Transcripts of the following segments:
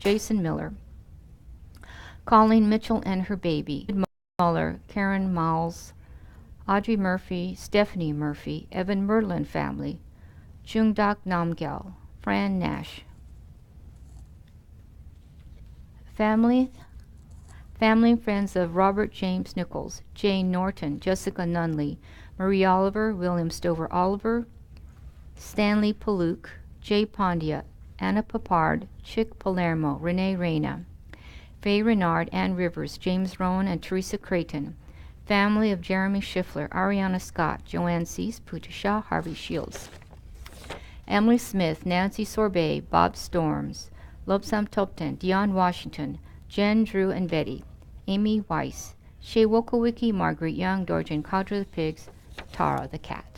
Jason Miller, Colleen Mitchell and her baby, Muller, Karen Miles, Audrey Murphy, Stephanie Murphy, Evan Merlin family, Jungdak Namgyal, Fran Nash. Family and friends of Robert James Nichols, Jane Norton, Jessica Nunley, Marie Oliver, William Stover Oliver, Stanley Paluk, Jay Pandya, Anna Papard, Chick Palermo, Renee Reyna, Faye Renard, Ann Rivers, James Rowan, and Teresa Creighton. Family of Jeremy Schiffler, Ariana Scott, Joanne Cease, Pooja Shah, Harvey Shields. Emily Smith, Nancy Sorbet, Bob Storms, Lobsam Topton, Dionne Washington, Jen, Drew, and Betty. Amy Weiss, Shea Wokowicki, Margaret Young, Dorjan Kadra the pigs, Tara the cat.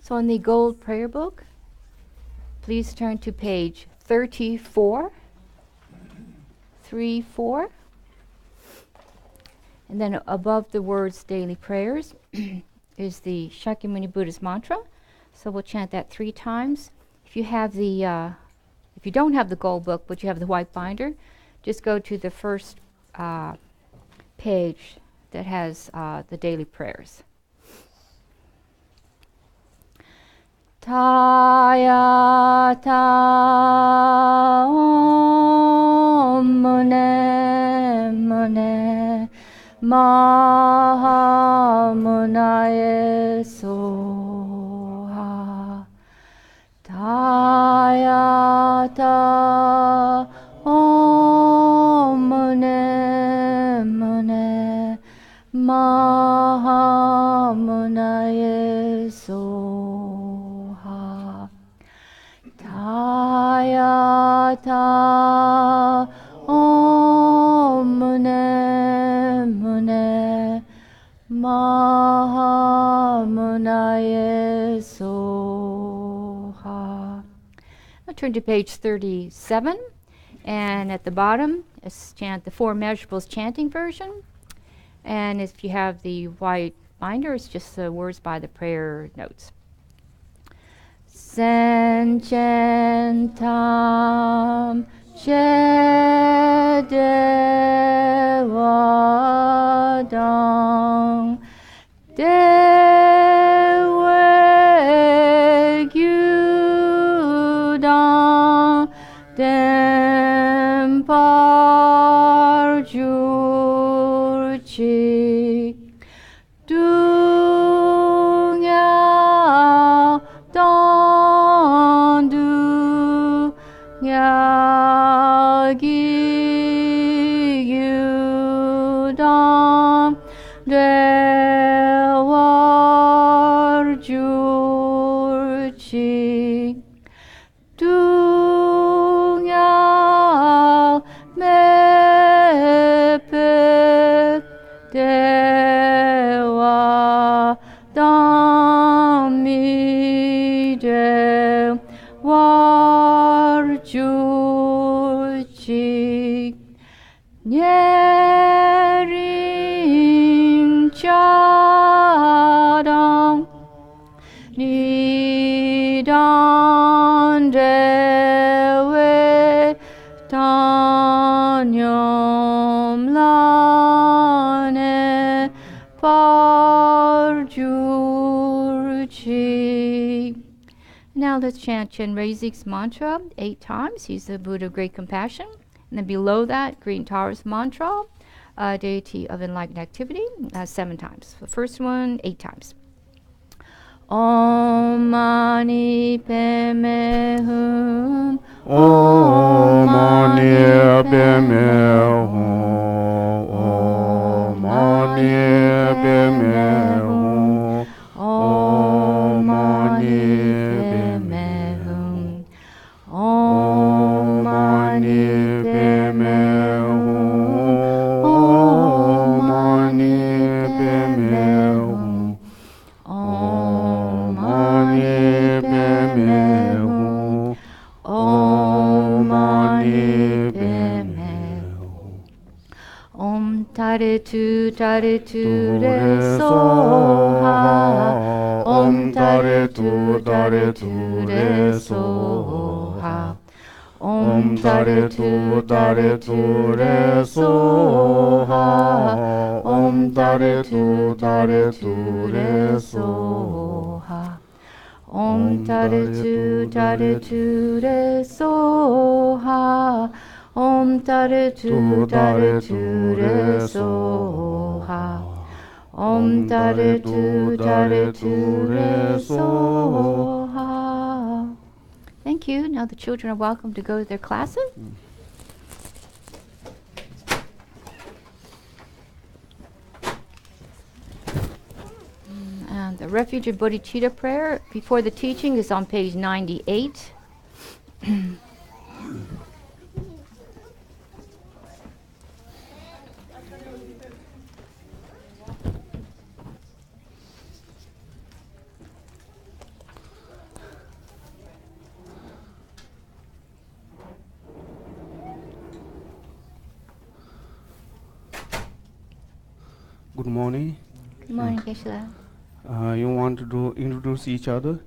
So in the gold prayer book, please turn to page 34. 3-4. And then above the words daily prayers is the Shakyamuni Buddha's mantra. So we'll chant that 3 times. If you have the, if you don't have the gold book, but you have the white binder, just go to the first page that has the daily prayers. Tayata Om Mune Mune Mahamunaye Soha. Tayata Om Mune Mune Mahamunaye Soha. Tayata Om Mune Mune Mahamunaye Soha. I'll turn to page 37, and at the bottom is chant the Four Measurables chanting version. And if you have the white binder, it's just the words by the prayer notes. Senchen Chedewadang Dewe Gyudang Dempar Jurchi Dunya Dandu Nyagi Yudam Dewar Jurchi Dunya Mepe Dewa Dami Dewar Jurchi Nyering Chadang Nidan Dewe Tanyom Lane Parjurchi. Now let's chant Chenrezig's mantra 8 times. He's the Buddha of Great Compassion. And then below that, Green Tara's mantra, deity of enlightened activity, 7 times. The first one, 8 times. Om Mani Padme Hum. Om Mani Padme Hum. Om Mani Padme Hum. Om Mani Padme Hum. Om Mani Padme Hum. Om Mani Padme Hum. Om Mani Padme Hum. Om Mani Padme Hum. Om Tare Tu Re Soha. Om Tare Tu Re Soha. Om Tare Tu Re Soha. Om Tare Tu Re Soha. Om Tare Tu Re Soha. Om Tare Tu Re Soha. Om Tare Tu Re Soha. Thank you. Now the children are welcome to go to their classes. And the Refuge of Bodhicitta prayer before the teaching is on page 98. Good morning. Good morning, Geshe. You want to introduce each other?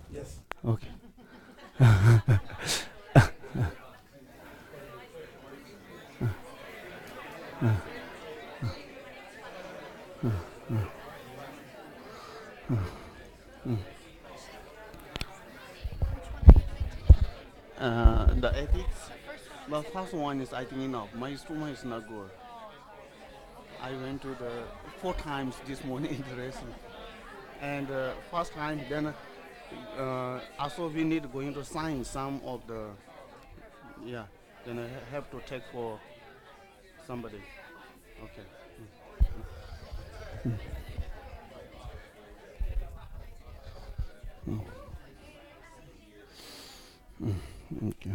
Yes. Okay. The ethics. The first one is I think enough. My instrument is not good. I went to the 4 times this morning in the lesson, and first time then also we need going to sign some of the yeah. Then I have to take for somebody. Okay. Okay.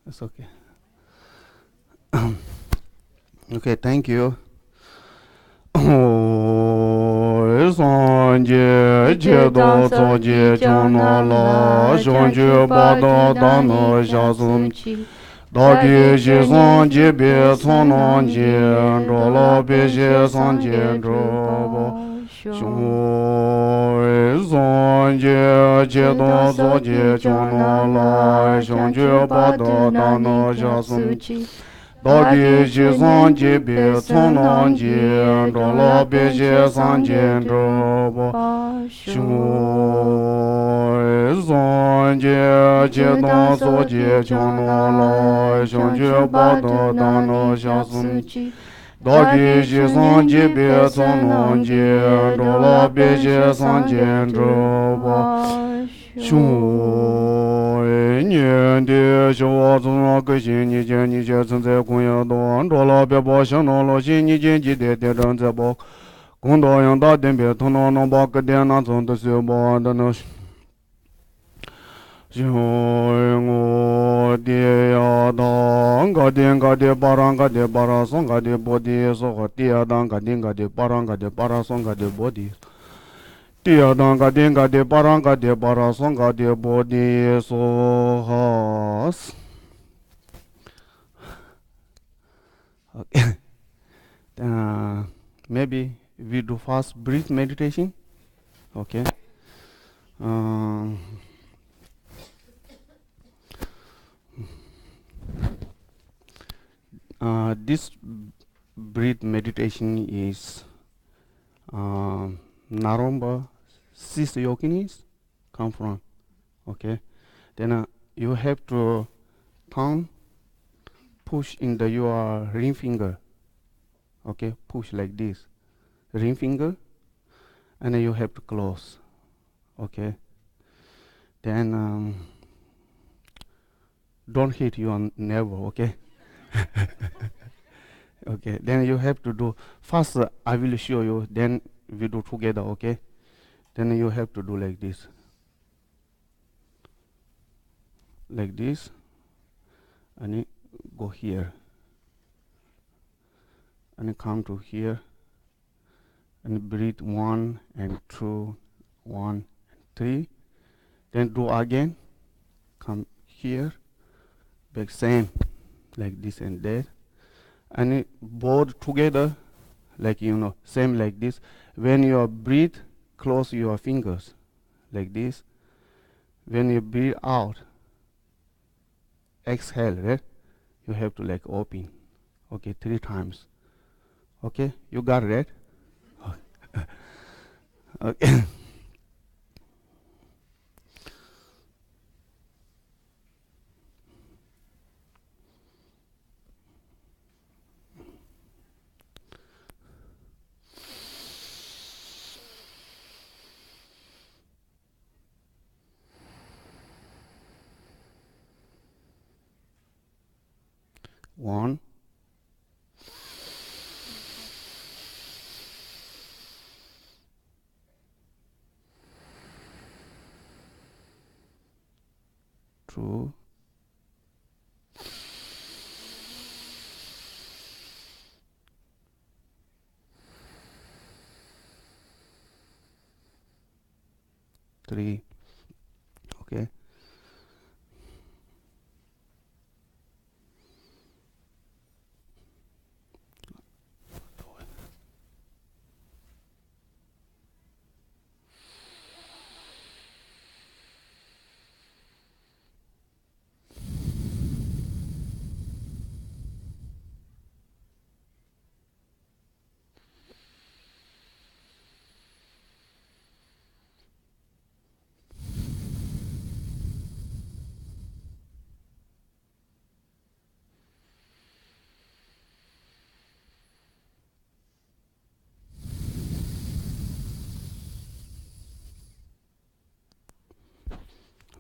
It's okay. Okay, thank you. San je je do zo je chong no la shong ju ba da da no sha sum da ge je san je be cong non je ro la be je san je ro bo shong san je je do zo je chong no la shong ju ba da da no sha sum da ge je san je be cong non je ro la be je san je ro bo shong san je je do zo je chong no la shong ju ba da da no sha sum da ge je san je be cong non je ro la be je san je ro bo shong nian de xiao wa zong la ge xin ni jian ni jie zhen zai gong ya dong zhuo la bie bo xiang nong lo xin ni jian ji de de zhen zai bo gong da yang da dian bie tong nong nong ba ge dian na zong de xue bo de ne xiong wo de ya dang ga de ba rang ga de ba ra song ga de bo de so ga de ya dang ga de ba rang ga de ba ra song ga de bo de Tia dang ga de parang ga de para song ga de body so has. Okay. Maybe we do fast breath meditation. Okay. This breath meditation is Naromba six yoginis come from. Okay, then you have to thumb push in the your ring finger. Okay, push like this, ring finger, and then you have to close. Okay, then don't hit your navel. Okay. Okay, then you have to do first. I will show you. Then we do together. Okay. Then you have to do like this, and you go here, and you come to here, and breathe 1 and 2, 1 and 3. Then do again. Come here, back same, like this and that, and both together, like same like this. When you breathe, close your fingers, like this. When you breathe out, exhale, right? You have to like open. Okay, 3 times. Okay, you got it, right? Okay. 1, 2, 3. Okay.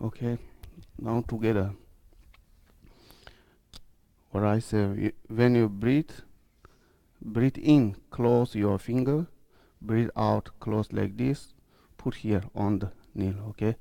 Okay. Now together. What I say, when you breathe in, close your finger. Breathe out, close like this. Put here on the nail, okay?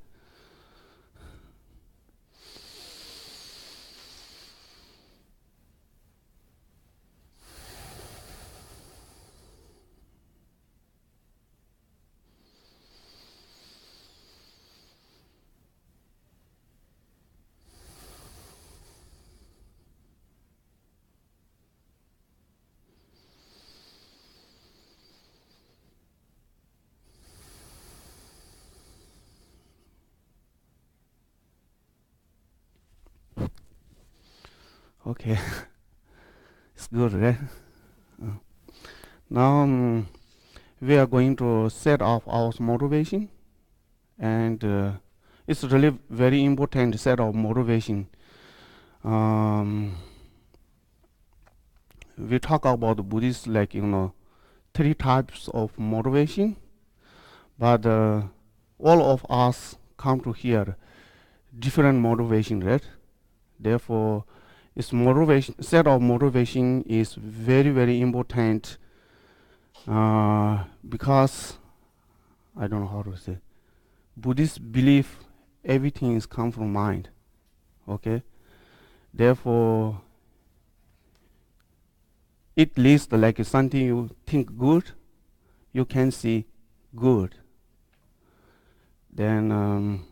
Okay. It's good, right? Now we are going to set up our motivation, and it's really very important set of motivation. We talk about Buddhist, like 3 types of motivation, but all of us come to here different motivation, right? Therefore, its motivation set of motivation is very very important, because I don't know how to say. Buddhists believe everything is come from mind. Okay, therefore, it leads like something you think good, you can see good. Then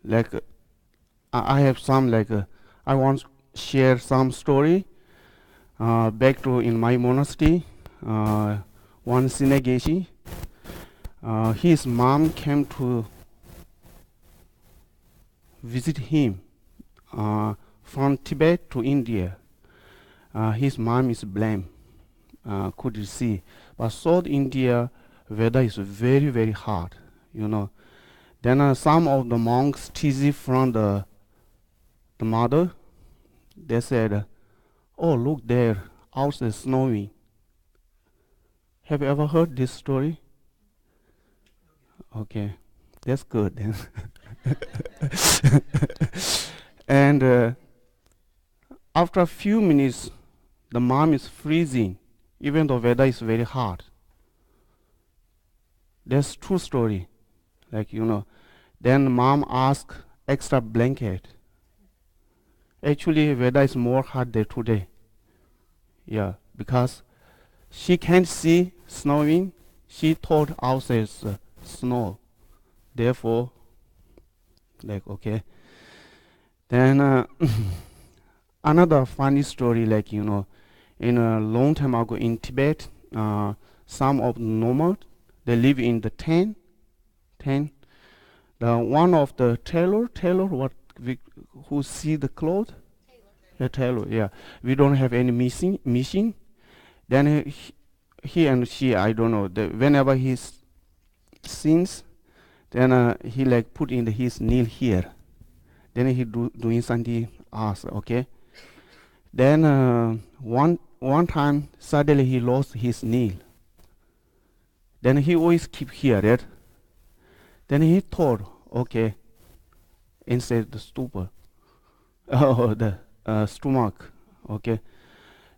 like I have some I want to share some story. Back to in my monastery, one Geshe, his mom came to visit him from Tibet to India. His mom is blind, could see, but South India weather is very very hot, Then some of the monks teased from the mother. They said, "Oh, look there, outside snowing." Have you ever heard this story? Okay, that's good then. And after a few minutes, the mom is freezing, even though weather is very hot. That's true story. Then mom asked extra blanket. Actually, weather is more hot than today. Yeah, because she can't see snowing. She thought outside is snow. Therefore, okay. Then another funny story, in a long time ago in Tibet, some of the nomads, they live in the tent. The one of the tailor, who see the cloth? The tailor, yeah. We don't have any machine. Then he and she, I don't know. Whenever he sings, then he put in his nail here. Then he doing something else, okay. Then one time suddenly he lost his nail. Then he always keep here, right? Then he thought, okay, inside the stupor. Oh, the stomach. Okay.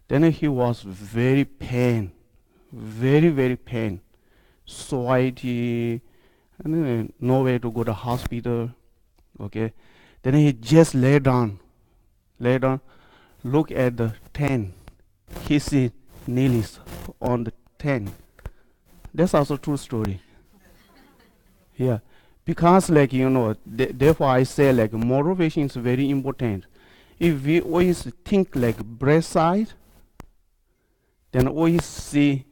Then he was very pain, very pain, sweaty, and no way to go to hospital. Okay. Then he just lay down, look at the tent. He see nails on the tent. That's also true story. Yeah, because like therefore I say like motivation is very important. If we always think like breast side, then always see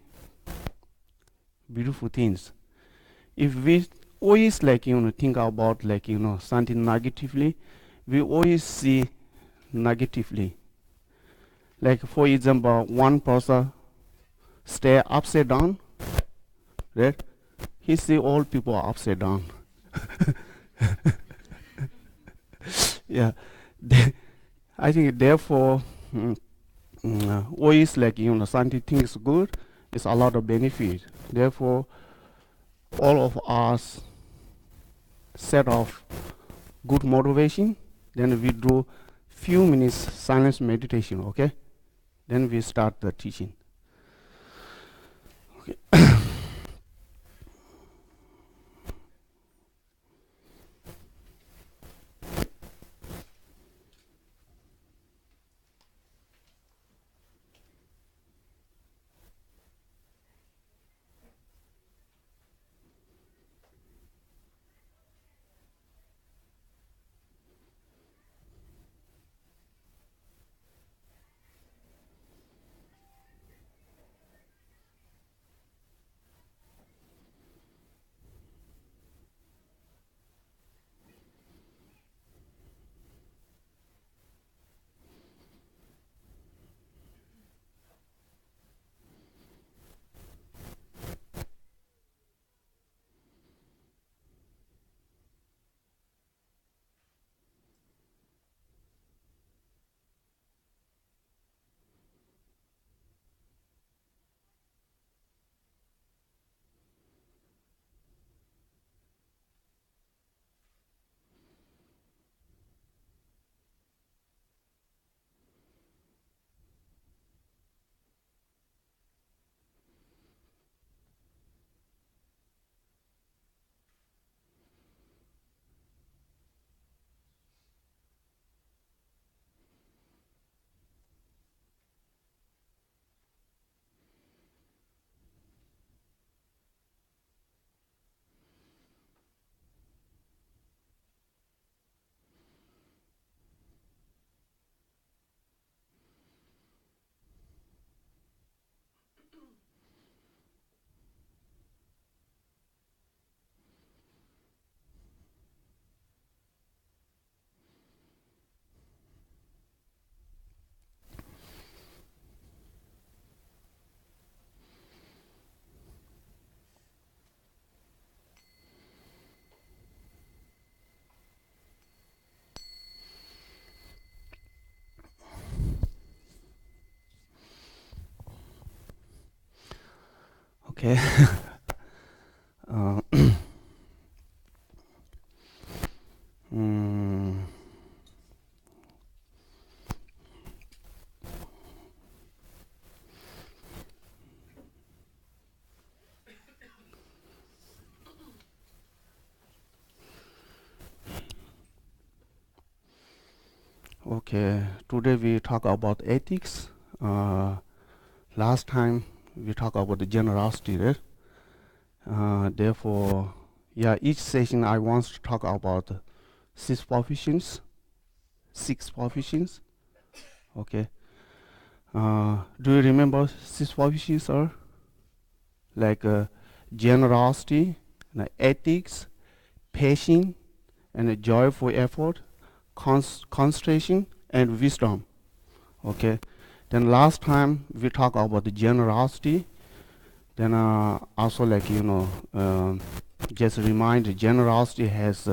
beautiful things. If we always like think about like something negatively, we always see negatively. Like for example, one person stay upside down, right? He see all people are upside down. Yeah, I think therefore always like something things good is a lot of benefit. Therefore, all of us set of good motivation. Then we do few minutes silence meditation. Okay, then we start the teaching. Okay. Okay. uh, mm, okay. Today we talk about ethics. Last time we talk about the generosity, right? Therefore, yeah, each session I want to talk about six proficiencies. Six proficiencies. Okay. Do you remember six proficiencies are like generosity, ethics, patience, and a joyful effort, concentration, and wisdom. Okay. Then last time we talked about the generosity. Then also like just remind generosity has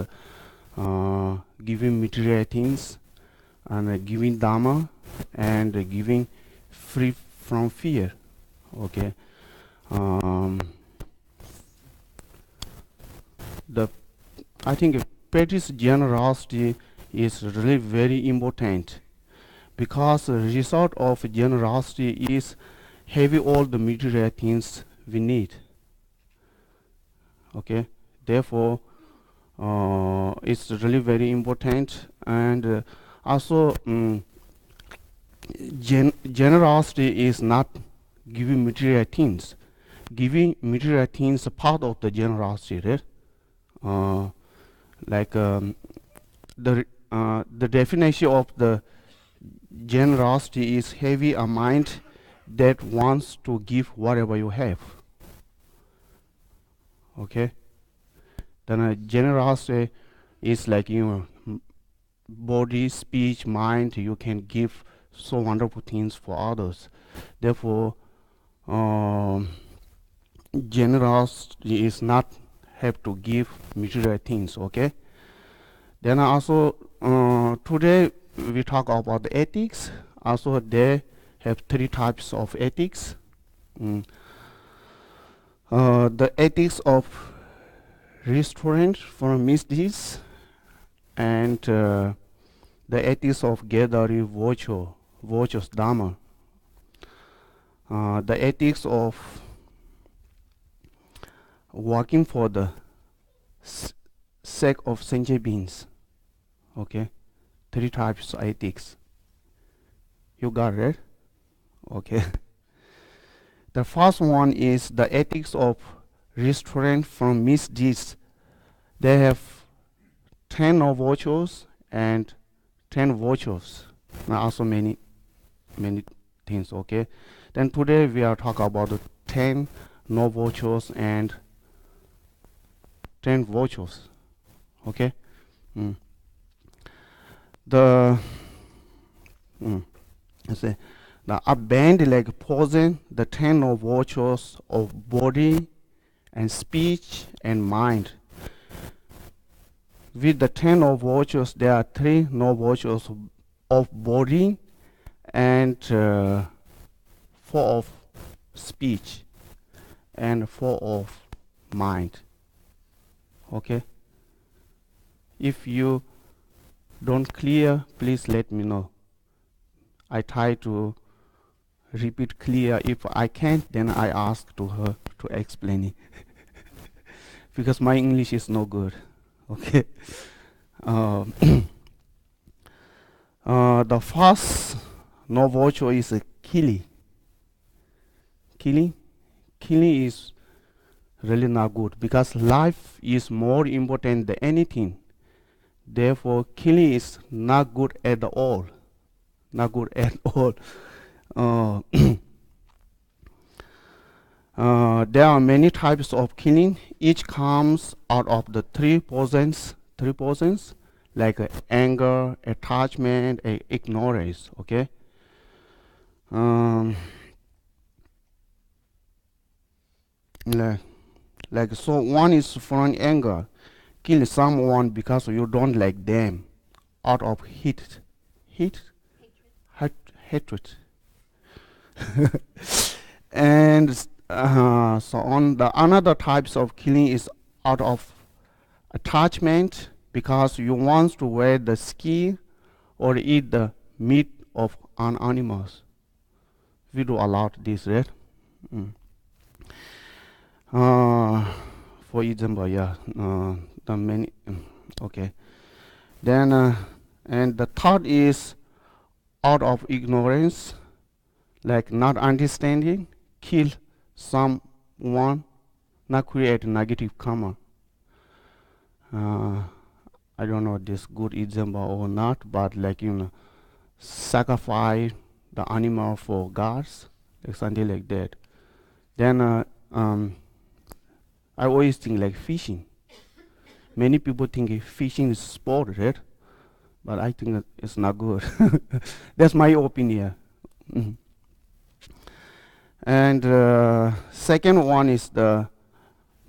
giving material things and giving Dharma and giving free from fear. Okay. The I think practice generosity is really very important, because the result of generosity is having all the material things we need. Okay, therefore it's really very important. And also generosity is not giving material things. Giving material things a part of the generosity, right? Like the definition of the generosity is having a mind that wants to give whatever you have. Okay, then generosity is like body, speech, mind. You can give so wonderful things for others. Therefore generosity is not have to give material things. Okay, then also today we talk about the ethics. Also they have 3 types of ethics. The ethics of restraint from misdeeds, and the ethics of gathering virtuous Dharma, the ethics of working for the sake of sentient beings. Okay, 3 types of ethics. You got it? Okay. The first one is the ethics of restraint from misdeeds. They have 10 noble virtues and 10 virtues. Now also many things. Okay. Then today we are talking about the 10 noble virtues and 10 virtues. Okay. Let's say the abandon like poison the 10 noble virtues of body and speech and mind. With the 10 noble virtues, there are 3 noble virtues of body and 4 of speech and 4 of mind. Okay. If you don't clear, please let me know. I try to repeat clear. If I can't, then I ask to her to explain it. Because my English is no good. Okay. The first noble virtue is killing. Killing is really not good, because life is more important than anything. Therefore, killing is not good at all. Not good at all. There are many types of killing. Each comes out of the 3 poisons, like anger, attachment, and ignorance. Okay. Like so, one is from anger. Kill someone because you don't like them, out of hatred. And so on. The another types of killing is out of attachment, because you want to wear the skin or eat the meat of an animals. We do a lot this, right? For example, yeah, the many. Okay. Then and the third is out of ignorance, like not understanding, kill someone, not create negative karma. I don't know this good example or not, but like sacrifice the animal for gods, like something like that. Then I always think like fishing. Many people think fishing is sport, right? But I think that it's not good. That's my opinion. And second one is the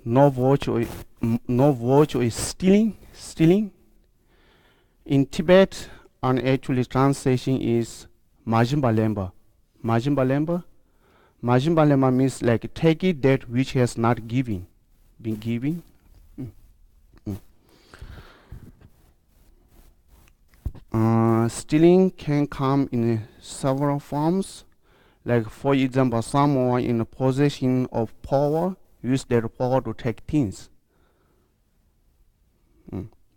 no virtue. No virtue is stealing. In Tibet, and actually translation is Majimba Lemba. Majimba Lemba means like take it that which has not been given. Stealing can come in several forms. Like for example, someone in a possession of power use their power to take things.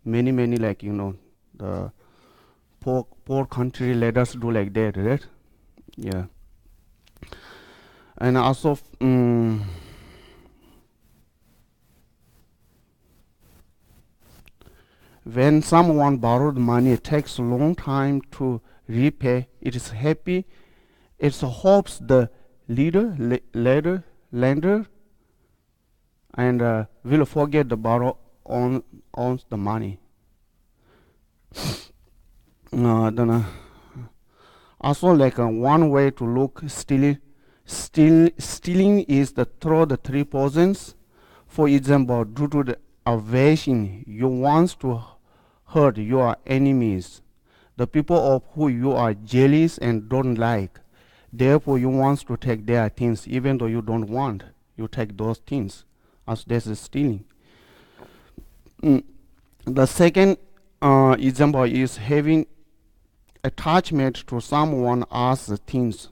Many like the poor country leaders do like that, right? Yeah. And also when someone borrowed money, it takes a long time to repay. It is happy. It hopes the lender and will forget the borrower owns the money. Then also like one way to look stealing is the through the three poisons. For example, due to the aversion, you want to hurt your enemies, the people of who you are jealous and don't like. Therefore, you want to take their things, even though you don't want. You take those things, as this is stealing. The second example is having attachment to someone else's things,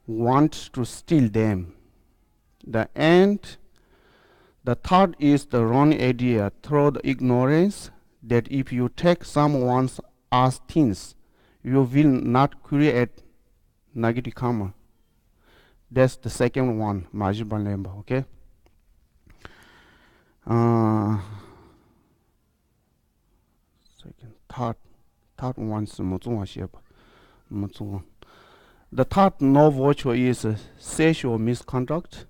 want to steal them. The third is the wrong idea through the ignorance that if you take someone else's things, you will not create negative karma. That's the second one, Majibal Lemba, okay? Third one is the third no virtue is sexual misconduct.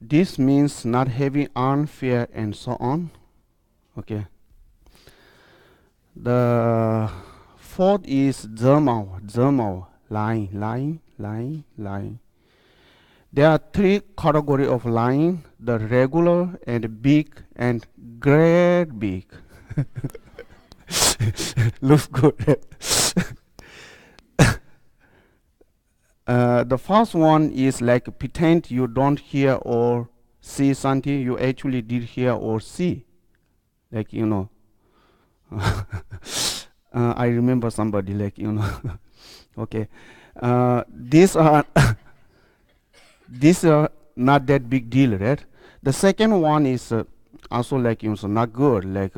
This means not having unfair and so on. Okay. The fourth is Dharma, lying. There are three categories of lying: the regular and big and great big. Looks good. The first one is like pretend you don't hear or see something you actually did hear or see. Like, I remember somebody like, okay. These are not that big deal, right? The second one is also like, not good, like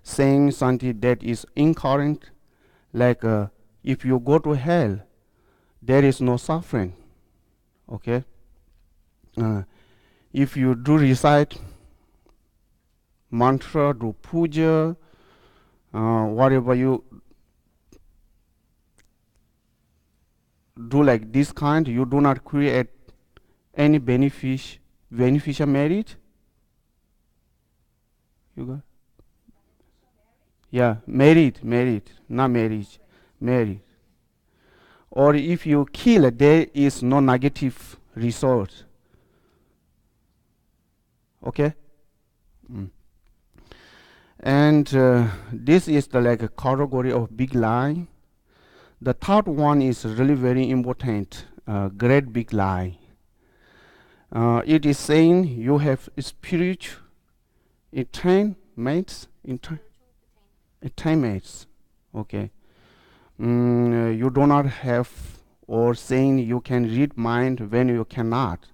saying something that is incoherent, like if you go to hell, there is no suffering, okay? If you do recite mantra, do puja, whatever you do like this kind, you do not create any beneficial merit. You got? Yeah, merit, not marriage, merit. Or if you kill, there is no negative result. Okay? And this is the like a category of big lie. The third one is really very important, great big lie. It is saying you have spiritual attainments, okay. You do not have, or saying you can read mind when you cannot,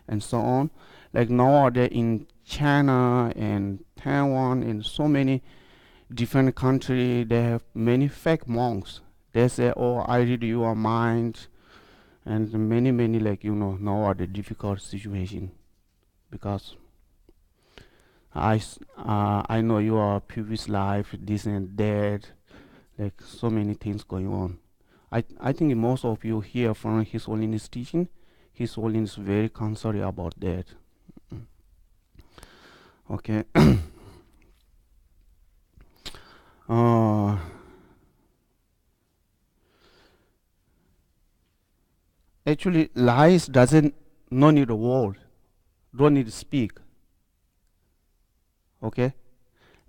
and so on. Like nowadays in China and Taiwan and so many different countries, they have many fake monks. They say, oh, I read your mind, and many like, nowadays difficult situation, because I know your previous life, this and that, like so many things going on. I think most of you hear from His Holiness teaching. His Holiness is very concerned about that. Okay. Actually, lies doesn't no need a word, don't need to speak. Okay,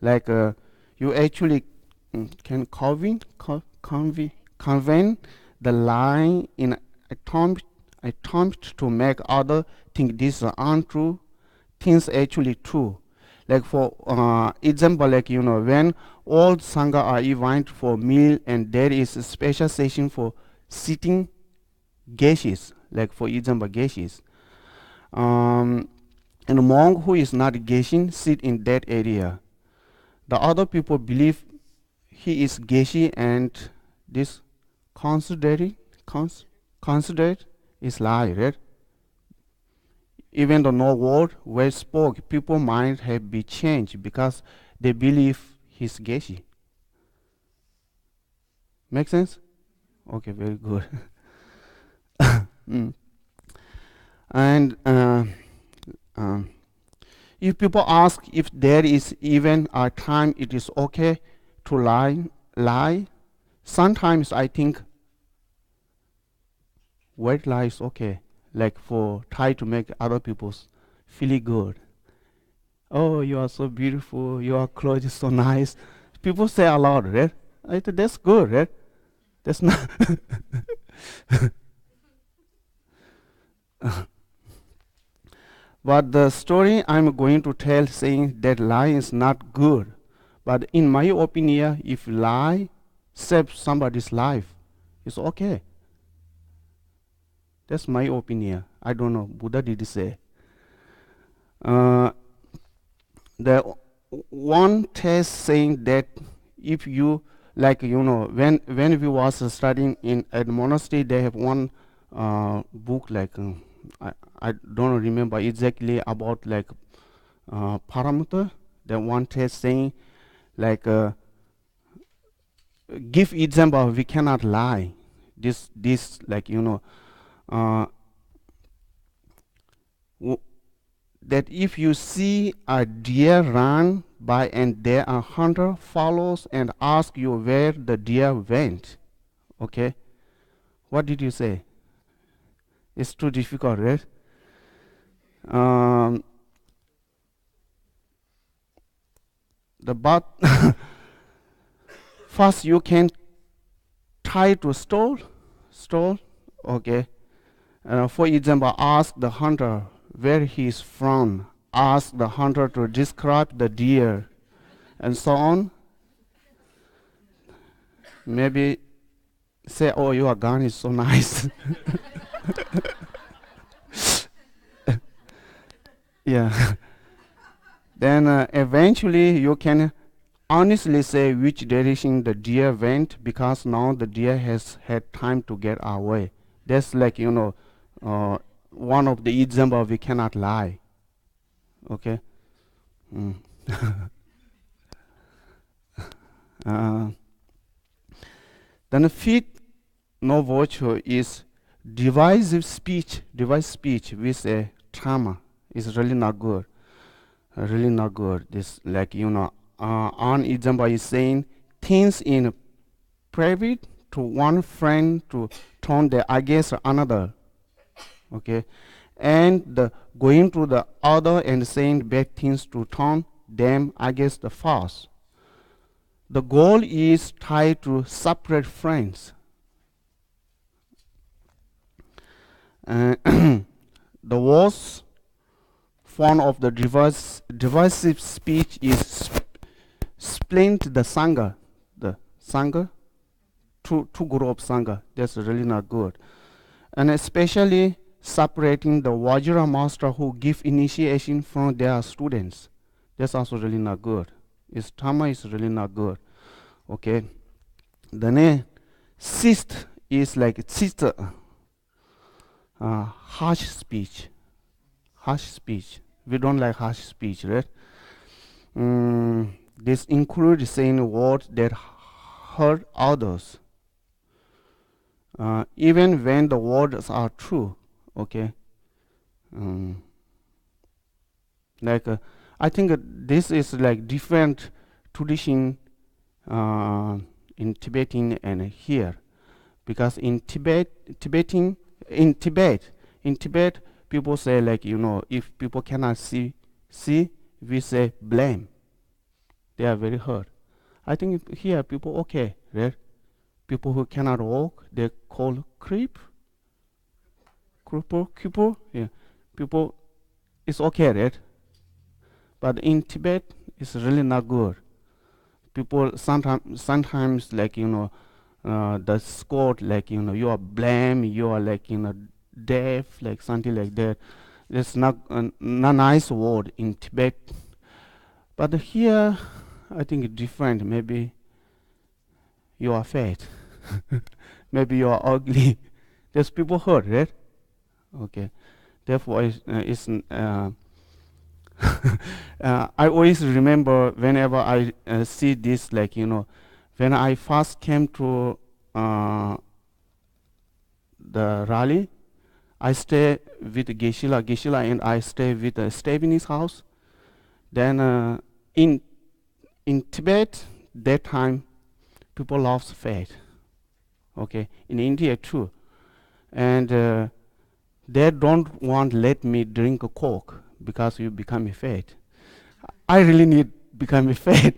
like you actually can convey the lie in attempt to make other think this is untrue, things actually true. Like for example, like when all sangha are invited for meal and there is a special session for sitting geshes, like for example geshes. And a monk who is not geshin sit in that area. The other people believe he is geshe and this considered considered is lie, right? Even though no word were spoke, people might have been changed because they believe he's geshe. Make sense? Okay, very good. Mm. And if people ask if there is even a time it is okay to lie, sometimes I think white lie is okay, like for try to make other people feel good. Oh, you are so beautiful. Your clothes is so nice. People say a lot, right? I think that's good, right? That's not. But the story I'm going to tell saying that lie is not good. But in my opinion, if lie saves somebody's life, it's okay. That's my opinion. I don't know. Buddha did say. Uh, the one test saying that if you like when we was studying in at monastery, they have one book like I don't remember exactly about like parameter. The one test saying like give example we cannot lie. This like uh, that if you see a deer run by and there a hunter follows and asks you where the deer went, okay, what did you say? It's too difficult, right? Um, the but first you can try to stole, okay. For example, ask the hunter where he is from. Ask the hunter to describe the deer, and so on. Maybe say, "Oh, your gun is so nice." Yeah. Then eventually you can honestly say which direction the deer went because now the deer has had time to get away. That's like one of the example we cannot lie. Okay. Mm. uh, then the fifth no virtue is divisive speech. Divisive speech with a trauma is really not good. Really not good. This like one example is saying things in private to one friend to turn the against another. Okay, and the going to the other and saying bad things to turn them against the first. The goal is tied to separate friends. The worst form of the divisive speech is splint the sangha. The sangha, two group of sangha. That's really not good. And especially separating the Vajra master who give initiation from their students. That's also really not good. His Dharma is really not good. Okay. Then sixth is like sister, harsh speech. Harsh speech. We don't like harsh speech, right? This includes saying words that hurt others, even when the words are true. Okay. Um, like I think this is like different tradition in Tibetan and here, because in Tibet people say like if people cannot see we say blame. They are very hurt. I think here people okay, right? People who cannot walk they call cripple, yeah. People it's okay, right? But in Tibet, it's really not good. People sometimes like the scored like you are blame, you are like deaf, like something like that. It's not a nice word in Tibet. But here, I think it's different. Maybe you are fat, maybe you are ugly. There's people hurt, right? Okay. Therefore, I always remember whenever I see this, like when I first came to the rally, I stay with Geshe and I stay with Stephanie's house. Then in Tibet, that time people love fat. Okay, in India too, and they don't want let me drink a Coke because you become a fat. I really need become a fat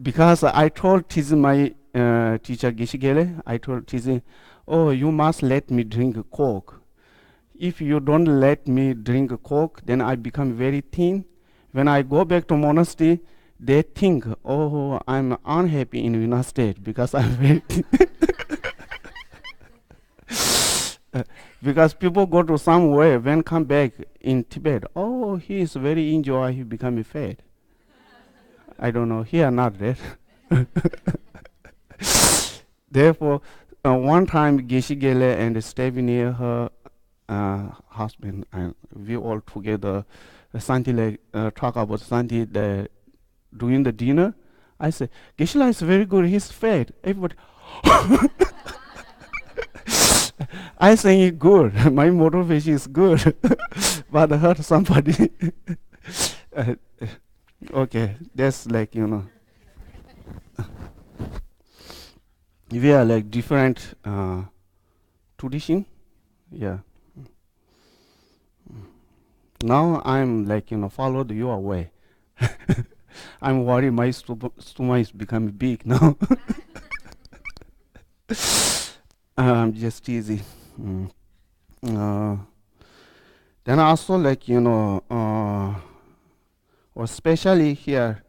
because I told my teacher Geshe Gelek, I told Tizi, oh, you must let me drink a Coke. If you don't let me drink a Coke, then I become very thin. When I go back to monastery, they think, oh, I'm unhappy in United States because I'm very thin. Because people go to somewhere, when come back in Tibet, oh, he is very enjoy, he become a fat. I don't know, here not that. Therefore, one time Geshe Gelek and Stephanie, her husband, and we all together, something like talk about something during the dinner. I say, Geshe is very good, he's fat. Everybody, I think it's good. My motivation is good, but I hurt somebody. Okay, that's like we are like different tradition. Yeah. Now I'm like followed your way. I'm worried my stomach is becoming big now. I'm just teasing. Then also like especially here,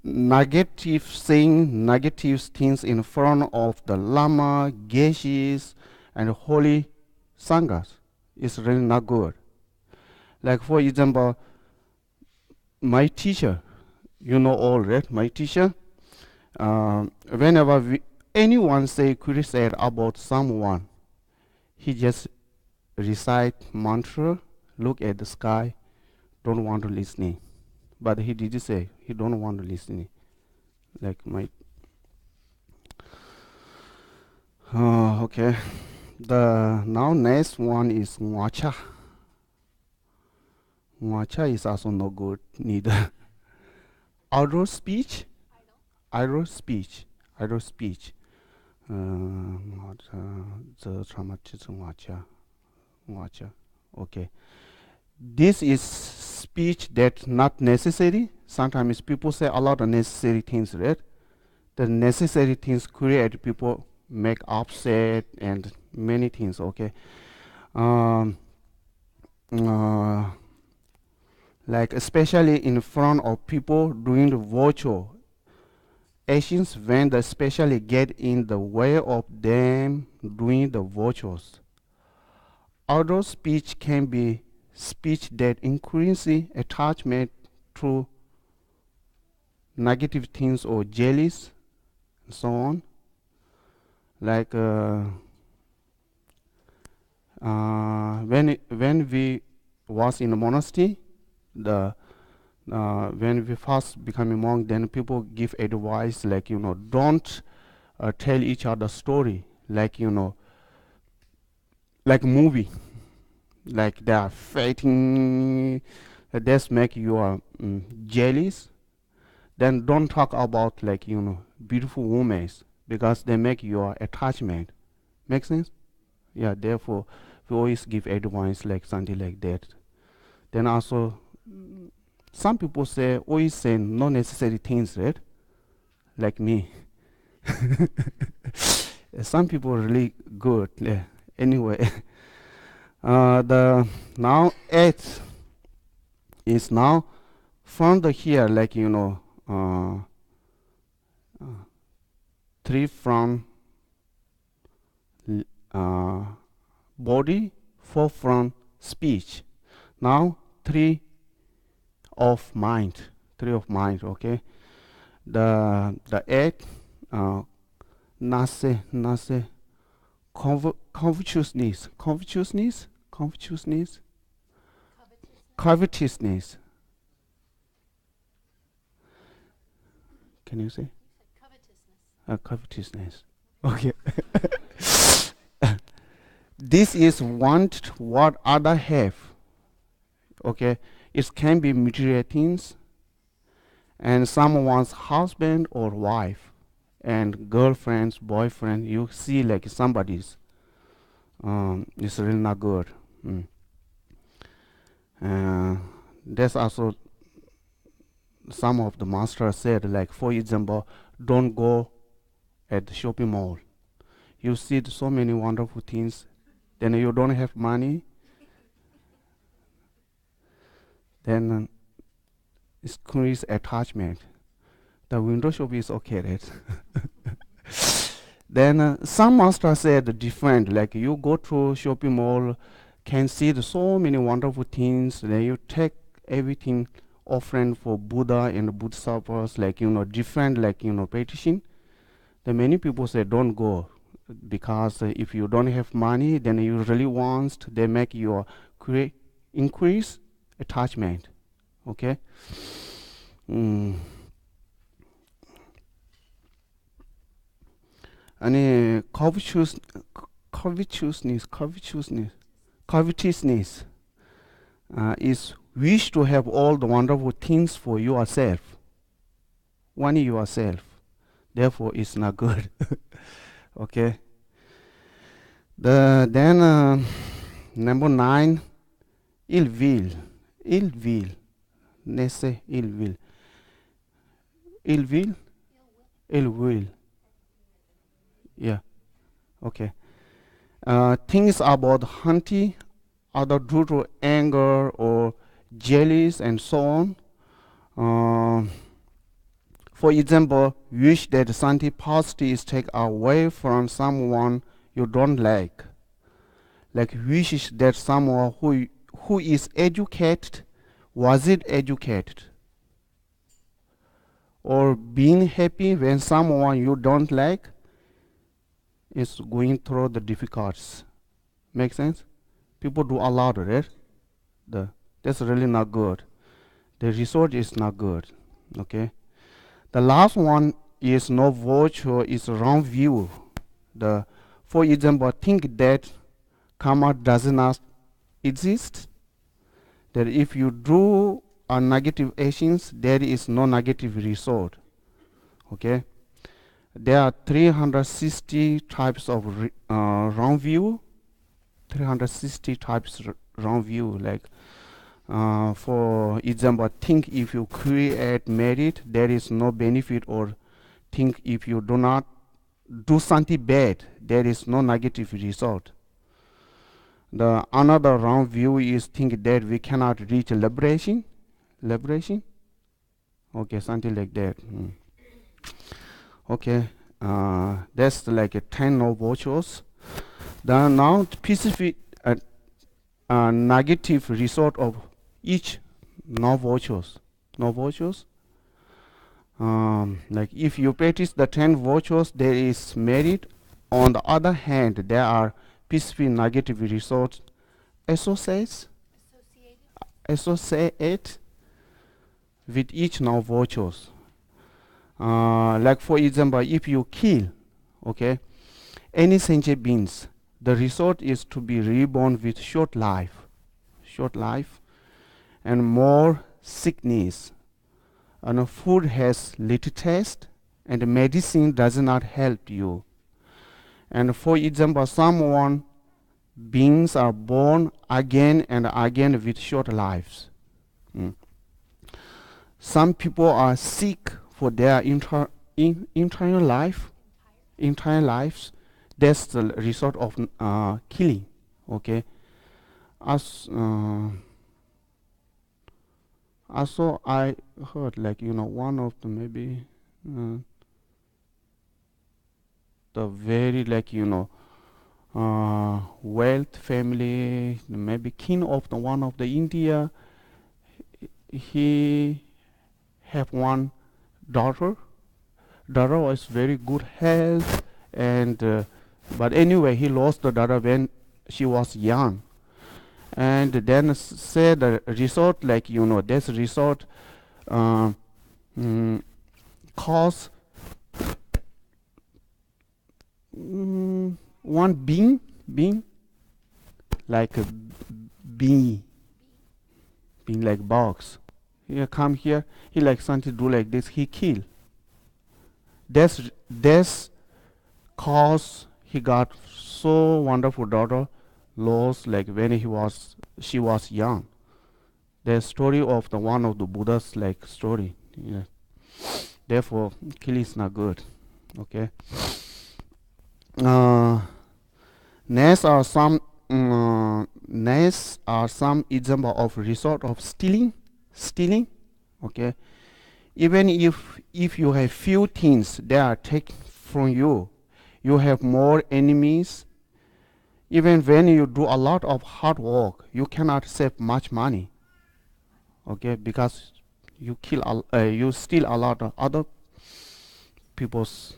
negative saying negative things in front of the Lama, Geshes, and holy sanghas is really not good. Like for example, my teacher, all right, my teacher, whenever anyone say criticize about someone, he just recite mantra, look at the sky, don't want to listen. But he did say he don't want to listen. Like my okay. The now next one is Ngwacha. Ngwacha is also no good neither. Idle speech. Idle speech. Idle speech. Ngwacha. Okay. This is speech that not necessary. Sometimes people say a lot of necessary things, right? The necessary things create people make upset and many things. Okay, like especially in front of people doing the virtual actions when they especially get in the way of them doing the virtuals. Although speech can be speech that increases attachment through negative things or jealous and so on. Like when we was in the monastery, when we first become a monk, then people give advice like don't tell each other story like like movie, like they are fighting, that's make you jealous. Then don't talk about like beautiful women because they make your attachment. Make sense? Yeah. Therefore, we always give advice like something like that. Then also, some people say always say no necessary things, right? Like me. Some people are really good. Yeah. Anyway, The now eighth is now from the here, like three from body, four from speech. Now three of mind, okay. The eighth, nase, covetousness, covetousness. Can you say? Covetousness. Okay. This is want what other have. Okay. It can be material things and someone's husband or wife and girlfriends, boyfriend. You see like somebody's. It's really not good. That's also some of the masters said, like for example, don't go at the shopping mall. You see so many wonderful things, then you don't have money, then it's increase attachment. The window shop is okay, right? Then some masters said different, like you go to shopping mall, can see so many wonderful things, then you take everything offering for Buddha and Bodhisattvas, like different, like petition. Then many people say don't go because if you don't have money, then you really want, they make your increase attachment. Okay. And covetousness is wish to have all the wonderful things for yourself, only yourself. Therefore, it's not good. Okay. Then number 9, ill will. Let's say ill will. Ill will. Yeah. Okay. Things about hunting, either due to anger or jealous and so on. For example, wish that something positive is taken away from someone you don't like. Like wishes that someone who is educated wasn't educated. Or being happy when someone you don't like is going through the difficulties. Make sense? People do a lot, right? That's really not good. The result is not good. Okay. The last one is no virtue, is wrong view. For example, think that karma does not exist. That if you do a negative actions, there is no negative result. Okay. There are 360 types of wrong view. 360 types wrong view. Like for example, think if you create merit, there is no benefit, or think if you do not do something bad, there is no negative result. The another wrong view is think that we cannot reach liberation. Okay, something like that. Okay, that's like a 10 no virtues. Then now specific negative result of each no virtues. Like if you practice the 10 virtues, there is merit. On the other hand, there are specific negative results associated with each no virtues. Like for example, if you kill, okay, any sentient beings, the result is to be reborn with short life, and more sickness. And food has little taste, and medicine does not help you. And for example, someone beings are born again and again with short lives. Some people are sick for their entire lives. That's the result of killing. Okay. as also I heard like one of the maybe the very like wealth family, maybe king of the one of the India. He have one daughter. Daughter was very good health, and but anyway, he lost the daughter when she was young, and then said the resort like this resort uh, mm, cause one being like a bee, being like box. He come here, he like something do like this, he kill. This cause he got so wonderful daughter lost like when she was young. The story of the one of the Buddha's like story. Yeah. Therefore, kill is not good. Okay. Next are some example of result of stealing. Okay. Even if you have few things that are taken from you, you have more enemies. Even when you do a lot of hard work, you cannot save much money. Okay, because you steal a lot of other people's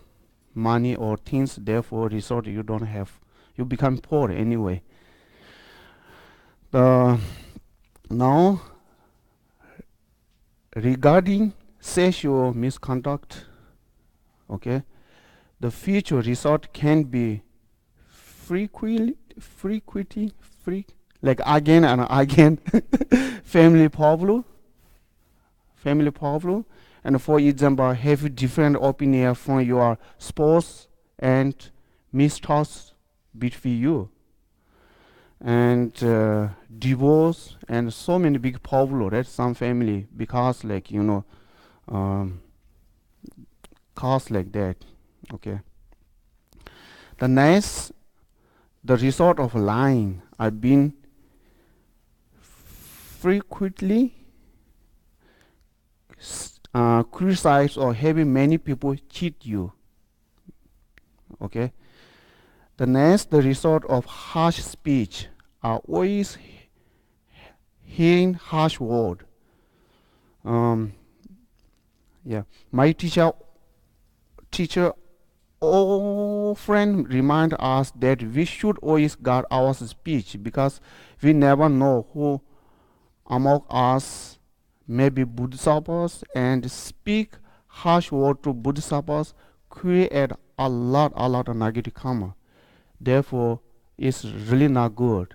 money or things. Therefore, result you don't have. You become poor anyway. Now, regarding sexual misconduct, okay, the future result can be like again and again family problem, and for example, have different opinion from your spouse and mistrust between you, and divorce and so many big problem at some family because like cause like that. Okay. The result of lying. I've been frequently criticized or having many people cheat you. Okay. The result of harsh speech are always hearing harsh word. Yeah, my teacher often remind us that we should always guard our speech because we never know who among us may be Bodhisattvas, and speak harsh word to Bodhisattvas create a lot of negative karma. Therefore, it's really not good.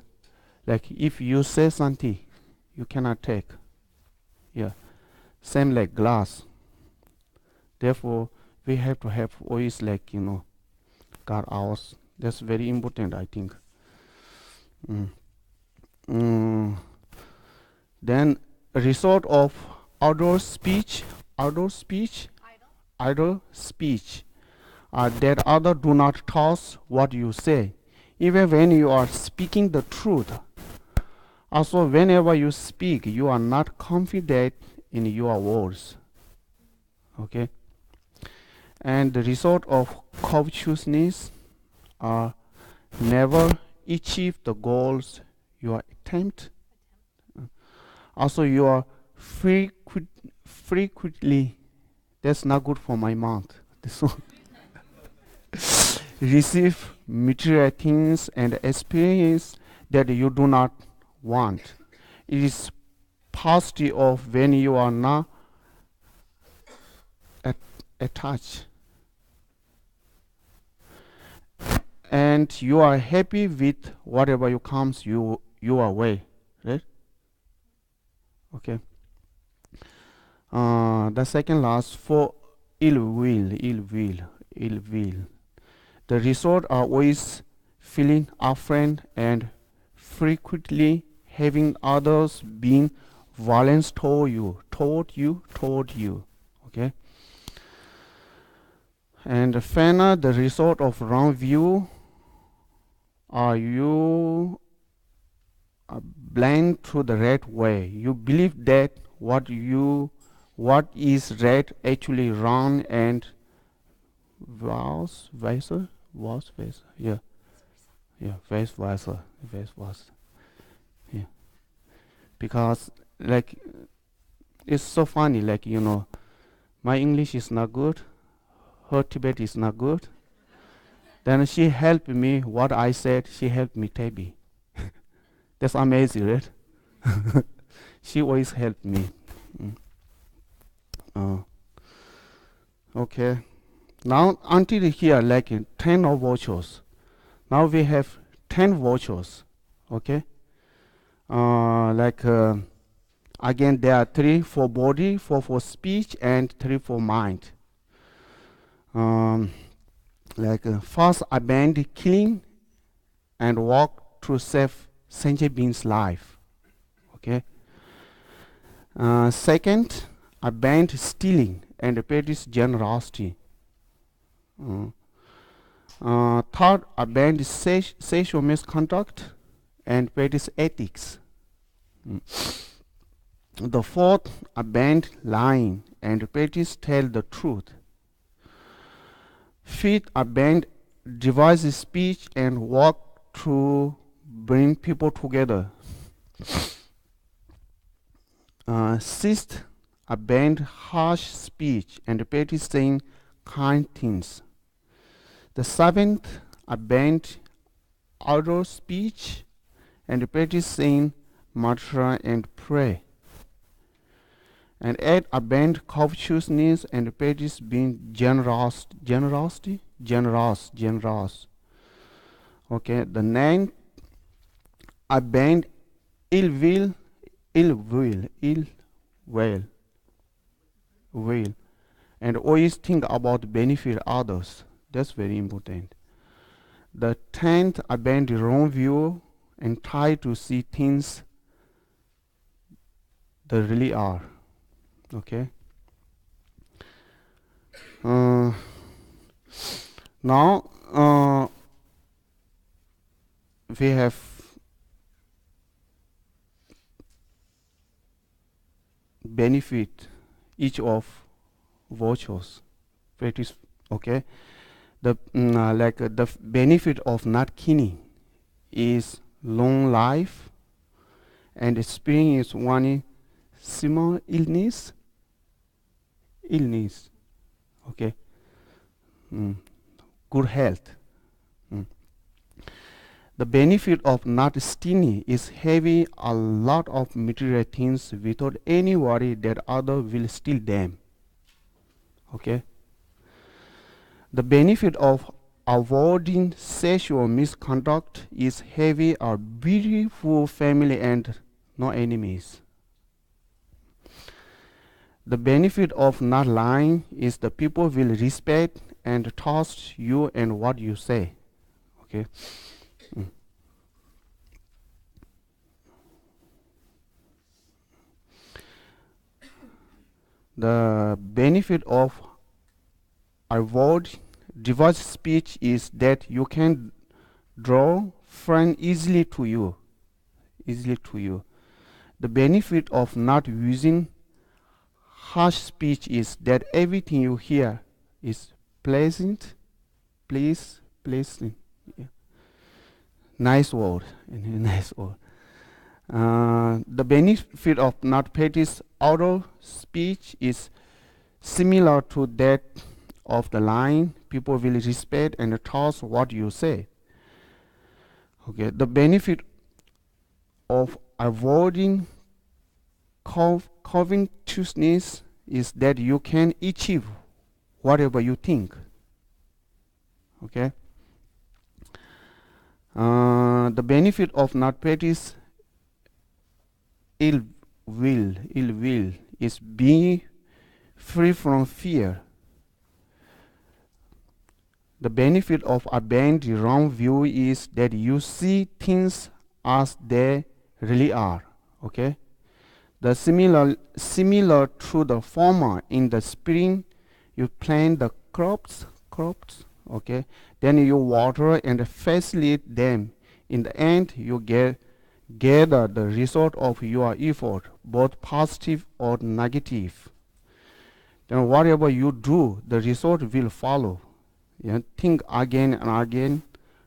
Like if you say something, you cannot take. Yeah, same like glass. Therefore, we have to have always like guard ours. That's very important, I think. Then result of idle speech, idle speech, that other do not trust what you say, even when you are speaking the truth. Also, whenever you speak, you are not confident in your words. Okay. And the result of covetousness are never achieve the goals you are attempt. Also, you are frequently, that's not good for my mouth. This one. Receive material things and experience that you do not want. It is positive of when you are not attached, and you are happy with whatever you comes your way, right? Okay. The second last for ill will. The result are always feeling afraid and frequently having others being violent toward you. Okay. And finally, the result of wrong view are you blind to the right way. You believe that what is right actually wrong, and vice versa. Yeah, vice versa. Yeah, because like it's so funny. Like my English is not good. Her Tibet is not good. Then she helped me. What I said, she helped me Tabi. That's amazing, right? She always helped me. Okay. Now until here, like 10 of virtues. Now we have 10 virtues. Okay. Again, there are 3 for body, 4 for speech, and 3 for mind. First, abandon killing and walk through safe sentient being's life. Okay. Second, abandon stealing and practice generosity. Third, abandon sexual misconduct and practice ethics. The fourth, abandon lying and practice tell the truth. Fifth, abandon divisive speech and work to bring people together. Sixth, abandon harsh speech and practice saying kind things. The seventh, abandon idle speech and practice saying mantra and pray. And 8, abandon covetousness and practice being generous. Okay. The 9th, abandon ill will, and always think about benefit others. That's very important. The 10th, abandon the wrong view and try to see things they really are. Okay. Now we have benefit each of virtues. Practice. Okay. The the benefit of not killing is long life, and experiencing one small illness. Okay. Good health. The benefit of not stealing is having a lot of material things without any worry that other will steal them. Okay. The benefit of avoiding sexual misconduct is having a beautiful family and no enemies. The benefit of not lying is the people will respect and trust you and what you say. Okay. The benefit of avoid divisive speech is that you can draw friends easily to you. The benefit of not using harsh speech is that everything you hear is pleasant. Yeah. Nice word. The benefit of not practice oral speech is similar to that of the lying. People will respect and trust what you say. Okay. The benefit of avoiding covetousness is that you can achieve whatever you think. Okay. The benefit of not practice ill will is being free from fear. The benefit of abandoning the wrong view is that you see things as they really are. Okay. The similar to the former, in the spring you plant the crops. Okay. Then you water and facilitate them. In the end, you get gather the result of your effort, both positive or negative. Then whatever you do, the result will follow. Yeah, think again and again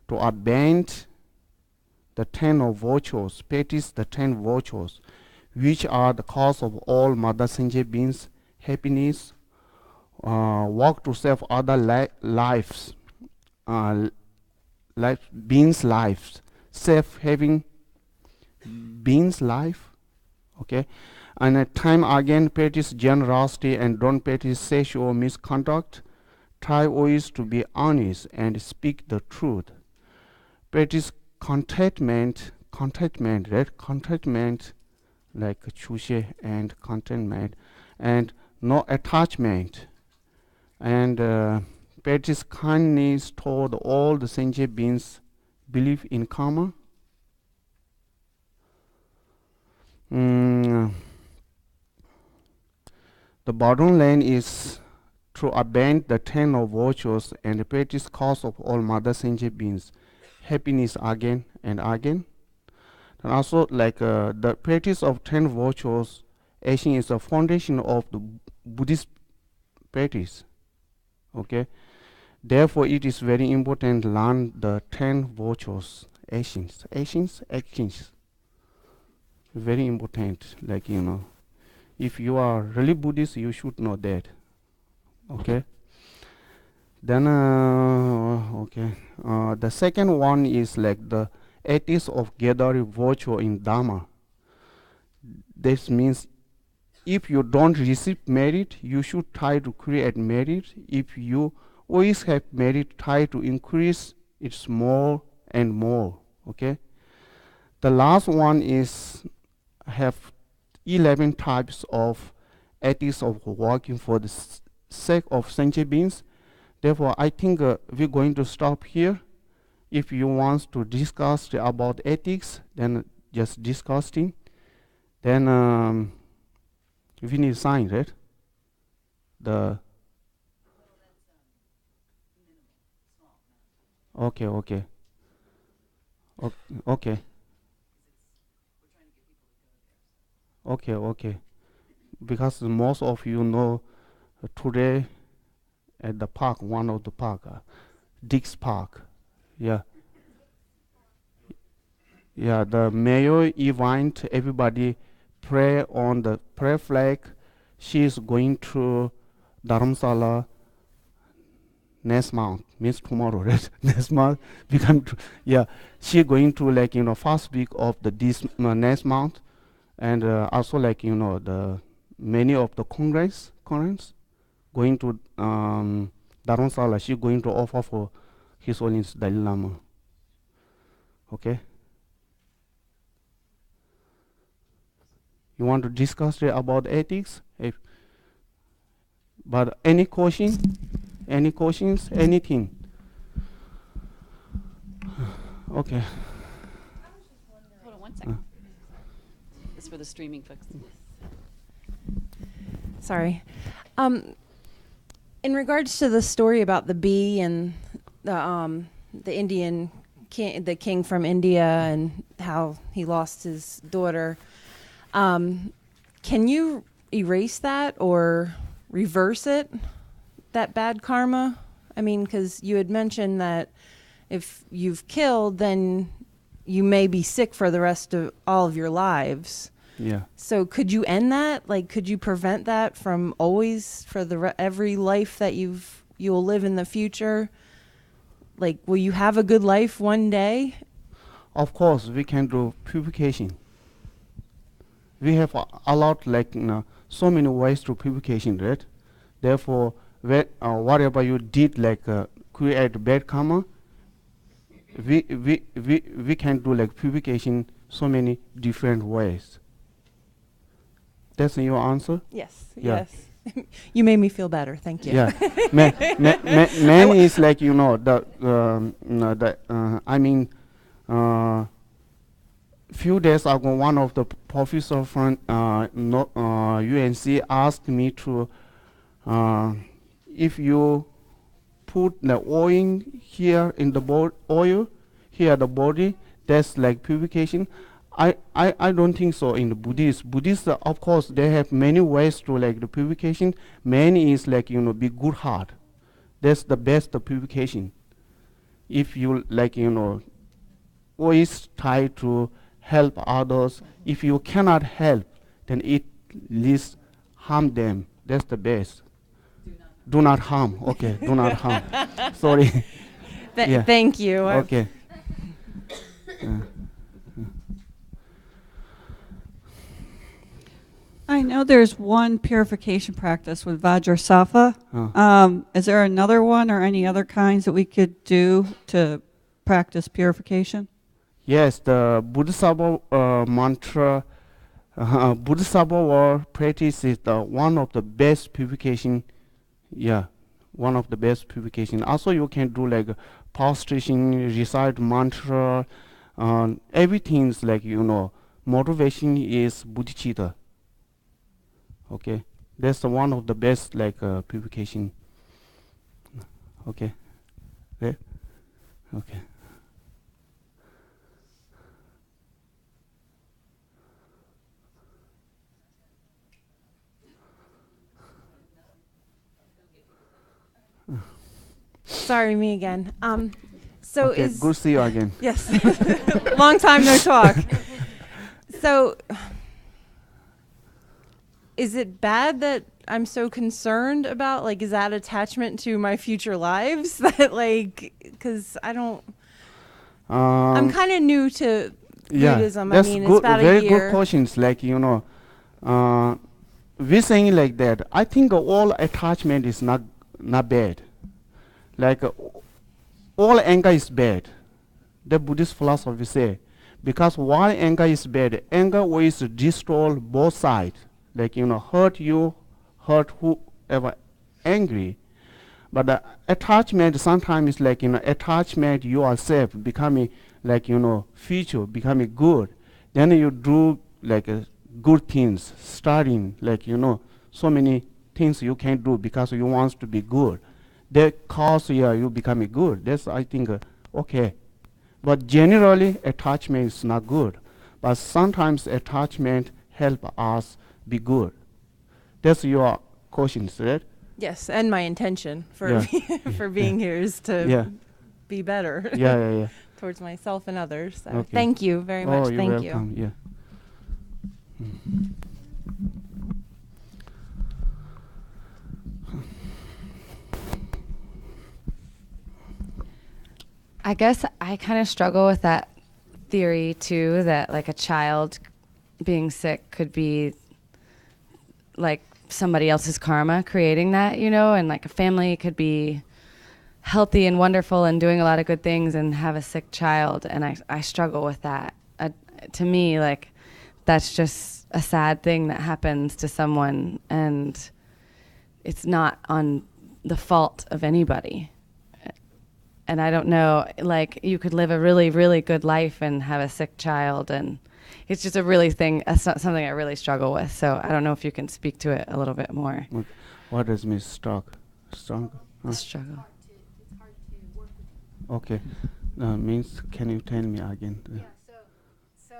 to abandon the 10 of virtues, practice the 10 virtues, which are the cause of all Mother Senje beings' happiness. Work to save other lives, beings' lives, save having beings' life. Okay, and at time again practice generosity and don't practice sexual misconduct. Try always to be honest and speak the truth. Practice contentment, right? Contentment, like chushe and contentment, and no attachment. And practice kindness toward all the sentient beings. Believe in karma. The bottom line is to abandon the 10 of virtues and practice cause of all mother sentient beings. Happiness again and again. And also, like the practice of 10 virtues, action is the foundation of the Buddhist practice. Okay, therefore it is very important to learn the 10 virtues, actions. Very important. Like, you know, if you are really Buddhist, you should know that. Okay. Then the second one is like the ethics of gathering virtue in Dharma. This means if you don't receive merit, you should try to create merit. If you always have merit, try to increase it more and more. Okay. The last one is have 11 types of ethics of working for the sake of sentient beings. Therefore, I think we're going to stop here. If you want to discuss about ethics, then just discussing. Then we need sign, right? The okay. Okay. Because most of you know today at the park, one of the park, Dick's Park. Yeah. Yeah, the mayor event, everybody pray on the prayer flag. She is going to Dharamsala next month, means tomorrow, right? Next month, yeah. She going to, like, you know, first week of the this next month, and also, like, you know, the many of the Congress going to Dharamsala. She going to offer for His Holiness Dalai Lama. Okay. You want to discuss about ethics? But any questions? Anything? Okay. Hold on 1 second. This is for the streaming folks. Sorry. In regards to the story about the bee and the Indian king, the king from India, and how he lost his daughter, can you erase that or reverse it, that bad karma? I mean, because you had mentioned that if you've killed, then you may be sick for the rest of all of your lives. Yeah. So could you end that? Like, could you prevent that from always for the every life that you'll live in the future? Like, will you have a good life one day? Of course, we can do purification. We have a lot, like, so many ways to purification, right? Therefore, whatever you did, like create bad karma, we can do like purification so many different ways. That's your answer? Yes. Yeah. Yes. You made me feel better. Thank you. Yeah. Man is like, you know, few days ago, one of the professor from UNC asked me to, if you put the oil here in the oil here the body, that's like purification. I don't think so in the Buddhist. Buddhists, of course, they have many ways to like the purification. Many is like, be good heart. That's the best purification. If you like, always try to help others. If you cannot help, then at least harm them. That's the best. Do not harm. Okay, do not harm. Sorry. Yeah. Thank you. Okay. I know there's one purification practice with Vajrasattva. Is there another one or any other kinds that we could do to practice purification? Yes, the Bodhisattva mantra, Bodhisattva or practice is one of the best purification. Yeah, one of the best purification. Also, you can do like prostration, recite mantra, everything's like, motivation is bodhicitta. Okay, that's one of the best like purification. Okay, right? Okay. Sorry, me again. So Okay, is good to see you again. yes, long time no talk. So, is it bad that I'm so concerned about, like, is that attachment to my future lives? That, like, because I don't, I'm kind of new to Buddhism. I That's mean, good, it's about very a year. good questions. Like, we're saying like that. I think all attachment is not bad. Like, all anger is bad. The Buddhist philosophy say, because why anger is bad? Anger always destroy both sides. Like, hurt you, hurt whoever angry. But the attachment sometimes is like, attachment yourself becoming like, future, becoming good. Then you do like good things, starting like, so many things you can do because you want to be good. That cause you becoming good. That's, I think, okay. But generally, attachment is not good. But sometimes attachment help us be good. That's your questions, right? Yes, and my intention for Yeah. for being here is to Yeah. be better Yeah. towards myself and others. So Okay. thank you very much. Oh, you're Thank welcome. you. Yeah. I guess I kind of struggle with that theory too, that like a child being sick could be like somebody else's karma creating that, and like a family could be healthy and wonderful and doing a lot of good things and have a sick child. And I struggle with that. To me, like, that's just a sad thing that happens to someone, and it's not on the fault of anybody. And I don't know, like, you could live a really, really good life and have a sick child, and it's just something I really struggle with. So I don't know if you can speak to it a little bit more. What does mean strong? Struggle. Okay. Means, can you tell me again? So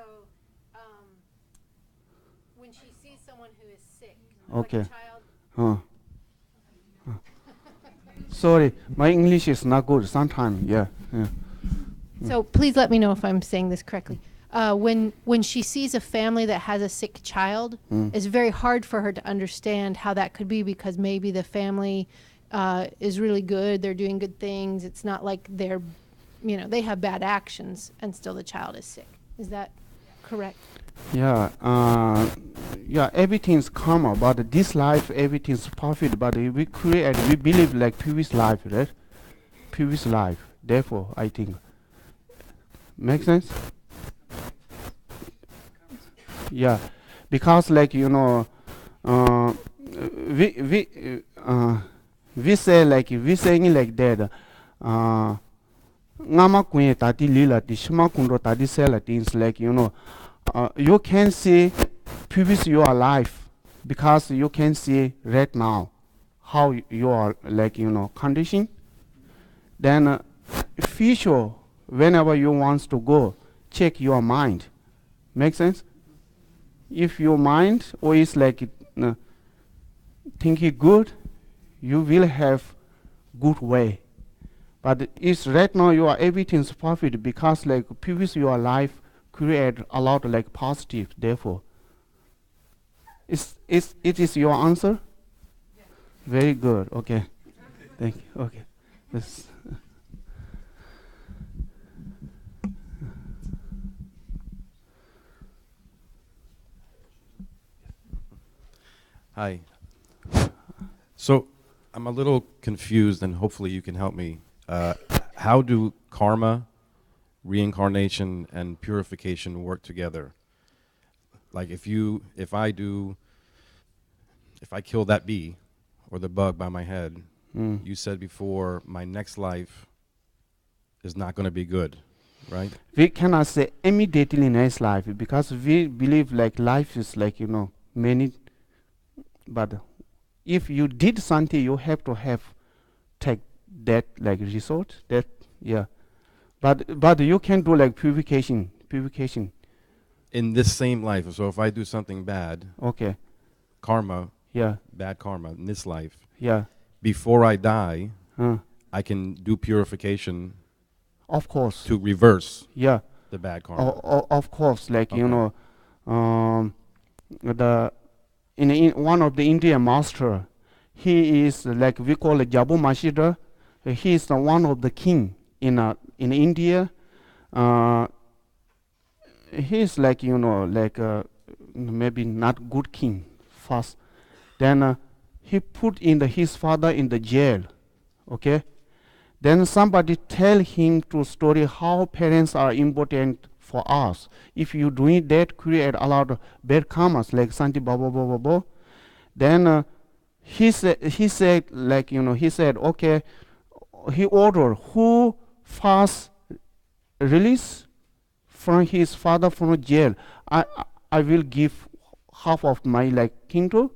when she sees someone who is sick, Okay. like a child. Sorry, my English is not good sometimes. Yeah. So please let me know if I'm saying this correctly. When she sees a family that has a sick child, it's very hard for her to understand how that could be, because maybe the family is really good, they're doing good things. It's not like they're, they have bad actions and still the child is sick. Is that correct? Yeah. Everything's karma, but this life, everything's profit. But we believe like previous life, right? Previous life. Therefore, I think. Make sense? Yeah, because like we say like we saying like that. Ngama kwe tati lila ti shima kundo tati sela things like you can see previous your life because you can see right now how you are like condition. Then future, whenever you want to go, check your mind. Make sense? If your mind always like thinking good, you will have good way. But it's right now you are everything's perfect because like previous your life create a lot like positive. Therefore, it is your answer. Yes. Very good. Okay, thank you. Okay, this. Hi. So I'm a little confused, and hopefully you can help me. How do karma, reincarnation, and purification work together? Like if I kill that bee or the bug by my head, you said before my next life is not going to be good, right? We cannot say immediately next life because we believe like life is like many. But if you did something, you have to take that like result. That yeah. But you can do like purification. In this same life. So if I do something bad, Okay. karma, Yeah. bad karma in this life, Yeah. before I die, Uh, I can do purification of course. to reverse Yeah. the bad karma. Of course. Like Okay. the in one of the Indian master, he is like we call it Jabu Mashida. He is one of the king in India. He is like like maybe not good king first. Then he put his father in the jail. Okay. Then somebody tell him to story how parents are important for us. If you doing that, create a lot of bad karmas like Santi Baba Baba Baba. Then he said like he said okay. He ordered who first release from his father from jail. I will give half of my like kingdom.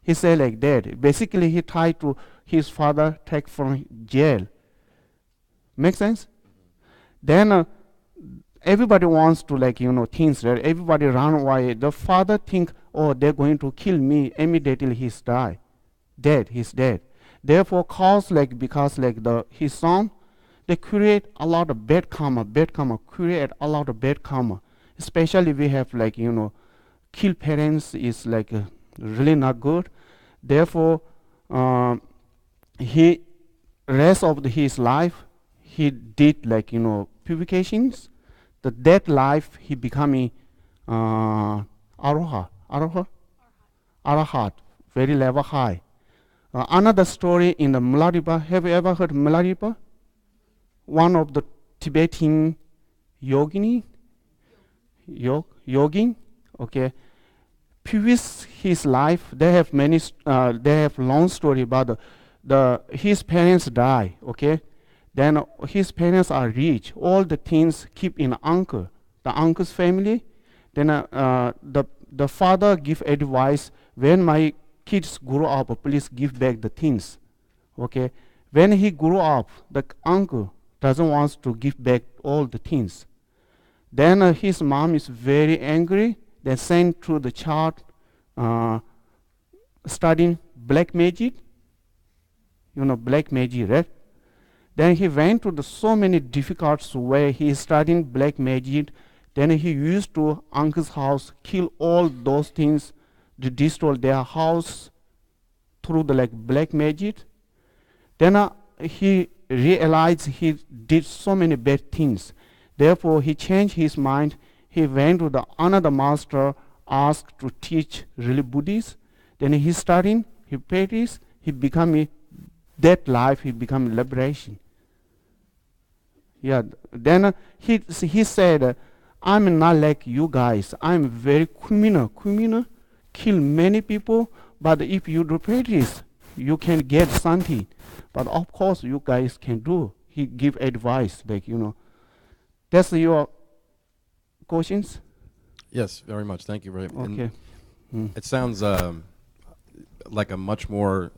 He said like that. Basically, he tried to his father take from jail. Make sense? Then everybody wants to like things, right? Everybody run away. The father think, oh, they're going to kill me immediately. He's dead. He's dead. Therefore, because like his son, they create a lot of bad karma. Create a lot of bad karma. Especially we have like kill parents is like really not good. Therefore, he rest of his life he did like purifications. That life he becoming arahat, very level high. Another story in the Milarepa. Have you ever heard Milarepa? One of the Tibetan yogin. Okay. Previous his life, they have many. They have long story about his parents die. Okay. Then his parents are rich. All the things keep in the uncle's family. Then the father give advice when my kids grow up, please give back the things. Okay. When he grew up, the uncle doesn't want to give back all the things. Then his mom is very angry. They sent to the child studying black magic. Black magic, right? Then he went to so many difficult where he is studying black magic. Then he used to uncle's house, kill all those things, to destroy their house through the like black magic. Then he realized he did so many bad things. Therefore, he changed his mind. He went to another master, asked to teach really Buddhist. Then he studied, he practiced, he became that life, he became liberation. Yeah. Then he said, I'm not like you guys. I'm very criminal, kill many people. But if you do practice, you can get something. But of course, you guys can do. He give advice, like That's your questions. Yes, very much. Thank you very much. Okay. It sounds like a much more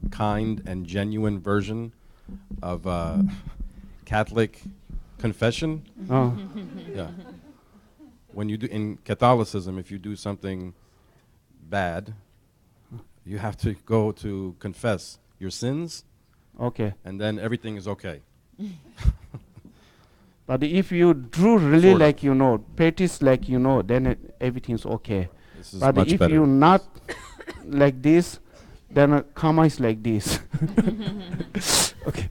kind and genuine version of Catholic confession. Oh. Yeah. when you do in Catholicism, if you do something bad, you have to go to confess your sins, Okay. and then everything is okay. But if you do really Sort of. like practice like then everything's okay. This is But much if better. you not like this, then karma is like this. Okay.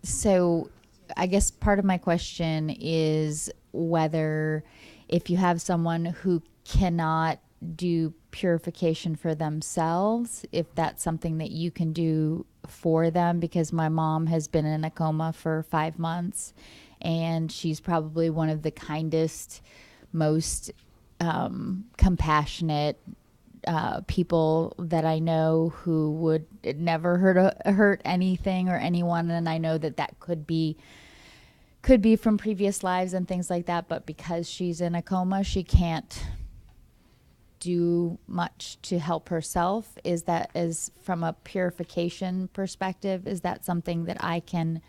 So I guess part of my question is whether if you have someone who cannot do purification for themselves, if that's something that you can do for them, because my mom has been in a coma for 5 months and she's probably one of the kindest, most compassionate people that I know who would never hurt anything or anyone, and I know that could be from previous lives and things like that, but because she's in a coma, she can't do much to help herself. Is from a purification perspective, is that something that I can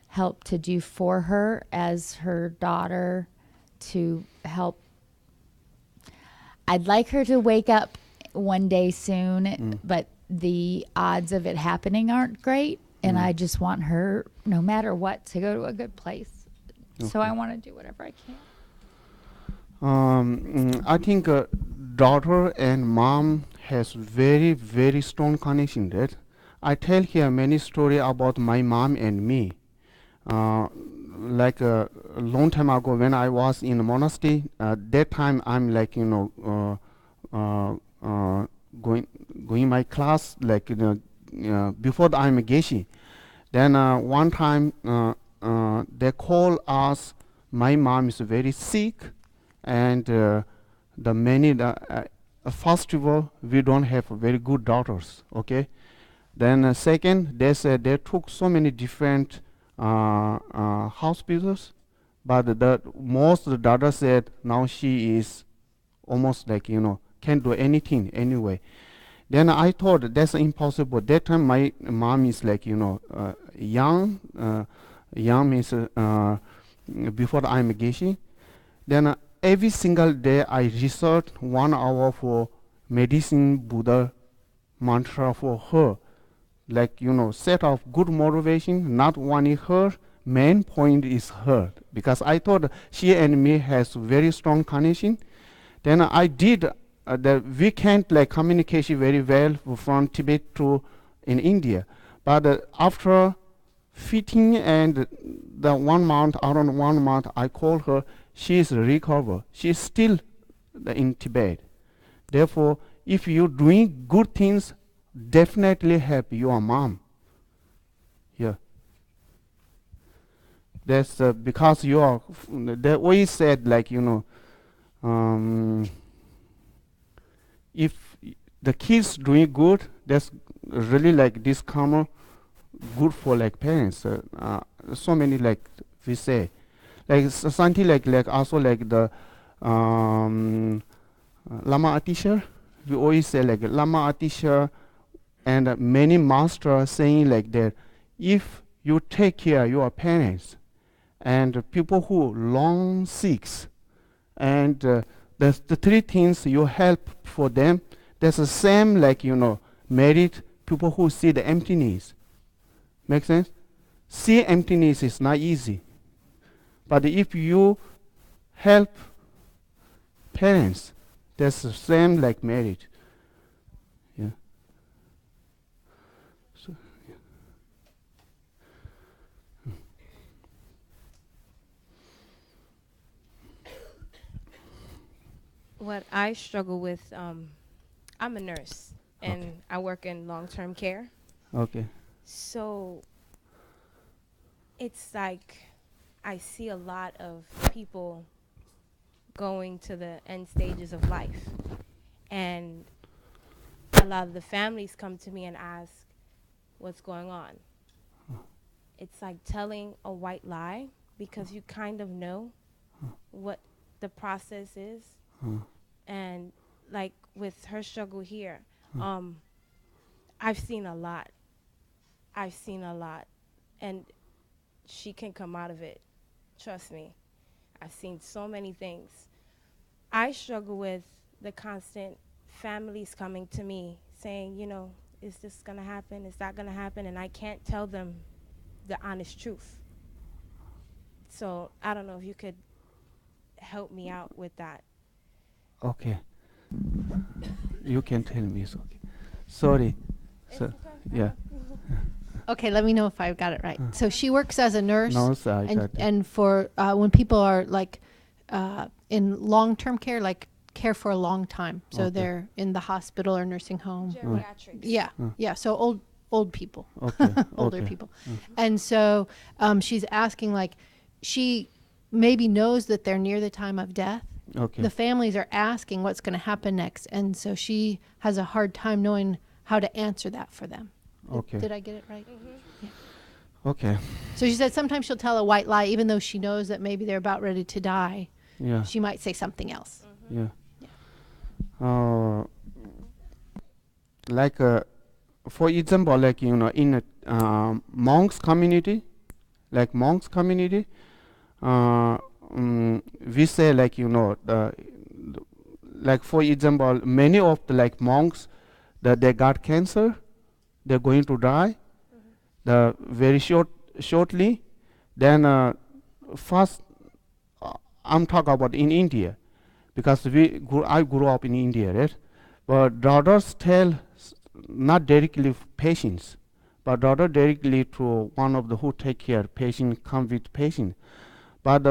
help to do for her as her daughter to help? I'd like her to wake up one day soon, but the odds of it happening aren't great. And I just want her, no matter what, to go to a good place. Okay. So I want to do whatever I can. I think daughter and mom has very, very strong connection. That I tell here many story about my mom and me. Like a long time ago when I was in a monastery, that time I'm like going my class like before I'm a Geshe. Then one time they call us. My mom is very sick, and first of all we don't have very good daughters. Okay, then second they said they took so many different hospitals, but the daughter said now she is almost like can't do anything anyway. Then I thought that's impossible. That time my mom is like young means before I'm a Geshe. Then every single day I research 1 hour for medicine Buddha mantra for her, like set of good motivation. Not only her, main point is her, because I thought she and me has very strong connection. Then I did that. We can't like communication very well from Tibet to in India, but after fitting and the 1 month, around 1 month, I call her. She is recovered. She is still in Tibet. Therefore, if you doing good things, definitely help your mom. Yeah. That's because you are. They always said like if the kids doing good, that's really like this karma good for like parents. So many like we say, like something like also like the Lama Atisha. We always say like Lama Atisha and many masters saying like that. If you take care of your parents and people who long sick, and the 3 things you help for them, that's the same like married people who see the emptiness. Make sense? See emptiness is not easy, but if you help parents, that's the same like marriage. Yeah. So, yeah. What I struggle with, I'm a nurse and I work in long-term care. Okay. So it's like I see a lot of people going to the end stages of life. And a lot of the families come to me and ask what's going on. It's like telling a white lie because you kind of know what the process is. And like with her struggle here, I've seen a lot. And she can come out of it. Trust me. I've seen so many things. I struggle with the constant families coming to me saying, you know, is this going to happen? Is that going to happen? And I can't tell them the honest truth. So I don't know if you could help me out with that. Okay. You can tell me. It's okay. Sorry. So, yeah. Okay, let me know if I got it right. So she works as a nurse, No, sir, I got it. and for when people are like in long-term care, like care for a long time, so Okay. they're in the hospital or nursing home. Geriatrics. Yeah, yeah. So old people, Okay. older Okay. people, and so she's asking, like, she maybe knows that they're near the time of death. Okay. The families are asking what's going to happen next, and so she has a hard time knowing how to answer that for them. Okay. Did I get it right? Okay. So she said sometimes she'll tell a white lie, even though she knows that maybe they're about ready to die. Yeah. She might say something else. Yeah. Like, for example, like, you know, in a monks community, we say, like, you know, like, for example, many of the like monks that they got cancer, they're going to die the very shortly. Then first, I'm talking about in India, because I grew up in India, right? But daughters tell not directly patients, but daughter directly to one of the who take care patient, come with patient. But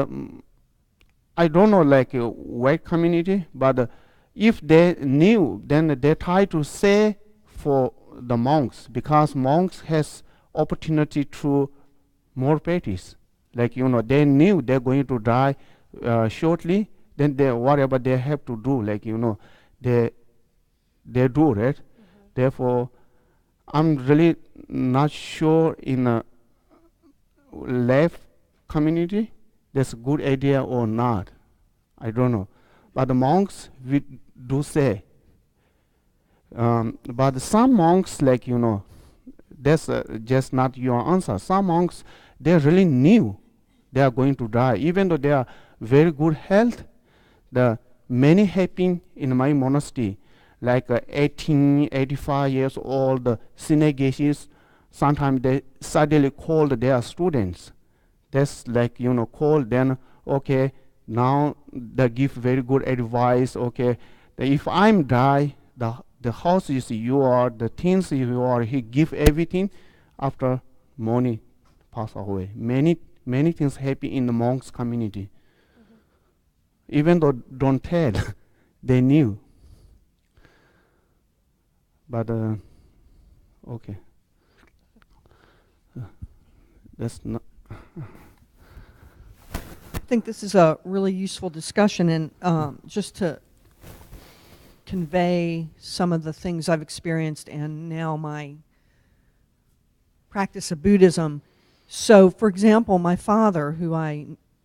I don't know, like, white community, but if they knew, then they try to say for the monks, because monks has opportunity to more patients. Like, you know, they knew they're going to die shortly, then they whatever they have to do, like, you know, they do, right? Therefore, I'm really not sure in a left community that's a good idea or not. I don't know. But the monks, we do say. But some monks, like, you know, that's just not your answer. Some monks, they really knew they are going to die. Even though they are very good health, the many happen in my monastery, like 18, 85 years old senior geshes, sometimes they suddenly called their students. That's like, you know, call, then, okay, now they give very good advice, okay, if I'm die, the house is yours, the things is yours, he give everything, after morning pass away. Many things happen in the monks community. Even though don't tell, they knew. But okay, that's not. I think this is a really useful discussion, and just to convey some of the things I've experienced and now my practice of Buddhism. So, for example, my father, who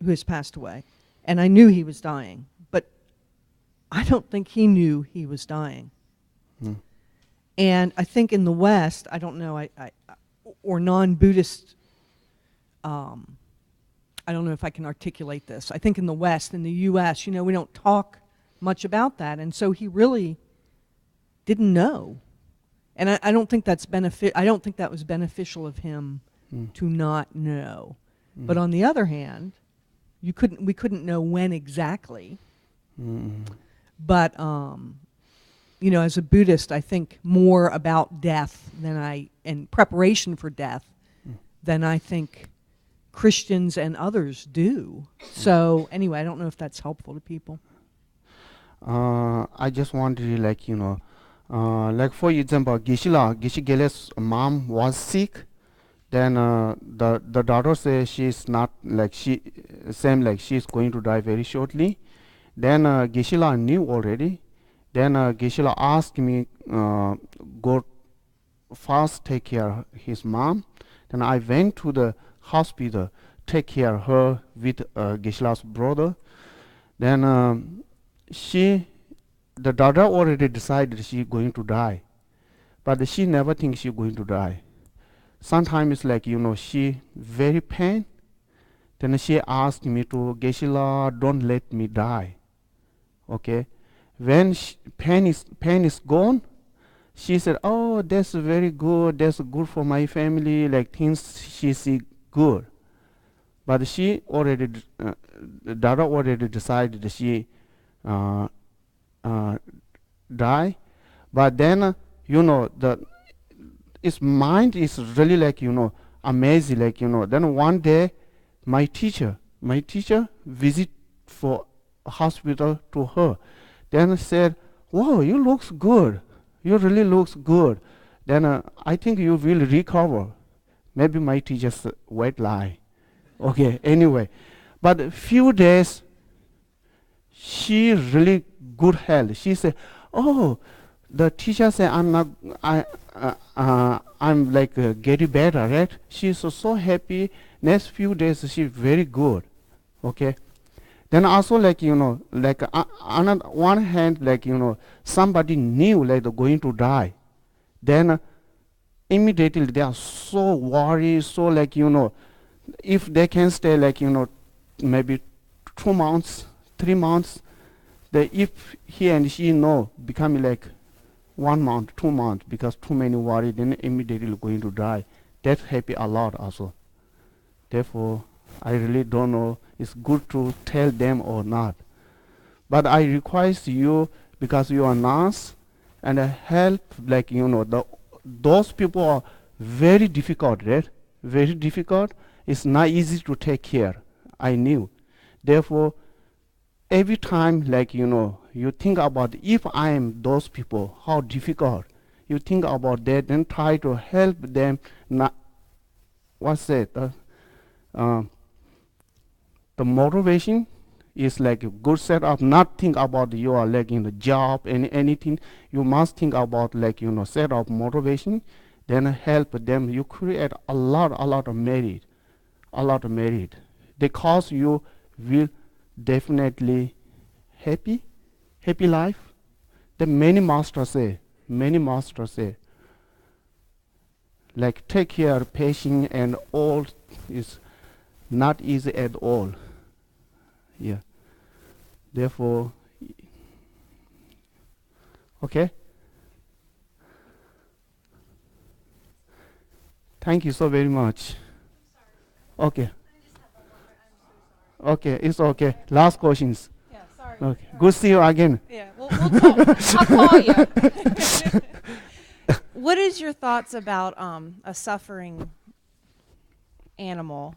has passed away, and I knew he was dying, but I don't think he knew he was dying. And I think in the West, I don't know, or non-Buddhist, I don't know if I can articulate this. I think in the West, in the U.S., you know, we don't talk much about that, and so he really didn't know. And I don't think that's I don't think that was beneficial of him to not know. But on the other hand, we couldn't know when exactly. But you know, as a Buddhist, I think more about death and preparation for death than I think Christians and others do. So anyway, I don't know if that's helpful to people. I just want to, like, you know, like, for example, Geshe Gelek's mom was sick. Then the daughter says she's not, like, she's going to die very shortly. Then Geshe knew already. Then Geshe asked me go first take care of his mom. Then I went to the hospital, take care of her with Geshe brother. Then the daughter already decided she's going to die, but she never thinks she's going to die. Sometimes, like, you know, she very pain, Then she asked me to, Geshe-la, don't let me die. Okay. When pain is gone, she said, oh, that's very good. That's good for my family. Like things she see good. But she already, Dada already decided she die. But then, his mind is really like, amazing. Like, then one day, my teacher visit for hospital to her. Then said, wow, you looks good. You really looks good. Then I think you will recover. Maybe my teacher's white lie. Okay, anyway. But a few days, she really good health. She said, oh, the teacher said I'm like getting better, right? She's so happy. Next few days, she's very good. Okay. Then also like, like on one hand, like, somebody knew like they're going to die. Then immediately they are so worried, so like, if they can stay like, maybe 2 months, 3 months, if he and she know becoming like 1 month, 2 months, because too many worry, then immediately going to die. That happy a lot also. Therefore, I really don't know it's good to tell them or not. But I request you, because you are nurse, and help, like, those people are very difficult, right? Very difficult. It's not easy to take care. I knew. Therefore, every time, like, you think about if I am those people, how difficult. You think about that, then try to help them. Not, what's that? The motivation is like a good setup. Not think about your like in the job and anything. You must think about like set up motivation, then help them. You create a lot of merit, a lot of merit. Because you will definitely happy life. The many masters say, like take care, patient and all is not easy at all. Yeah. Therefore, okay. Thank you so very much. Okay. Okay, it's okay. Last questions. Yeah, sorry. Okay. Good see you again. Yeah, we'll talk. I'll call you. What is your thoughts about a suffering animal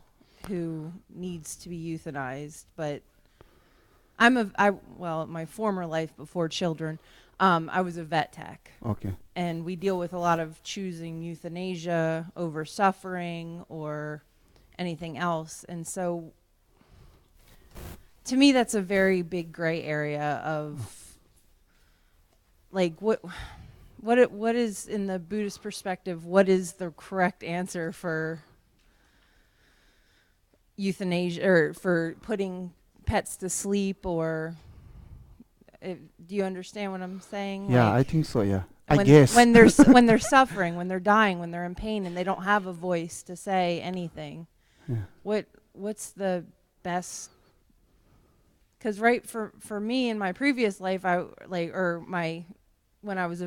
who needs to be euthanized? But my former life before children, I was a vet tech. Okay. And we deal with a lot of choosing euthanasia over suffering or anything else. And so to me, that's a very big gray area of like what is in the Buddhist perspective, what is the correct answer for euthanasia or for putting pets to sleep, or do you understand what I'm saying? Yeah, like, I think so. Yeah, when, I guess. when they're suffering, when they're dying, when they're in pain, and they don't have a voice to say anything. Yeah. What's the best? Because for me in my previous life, when I was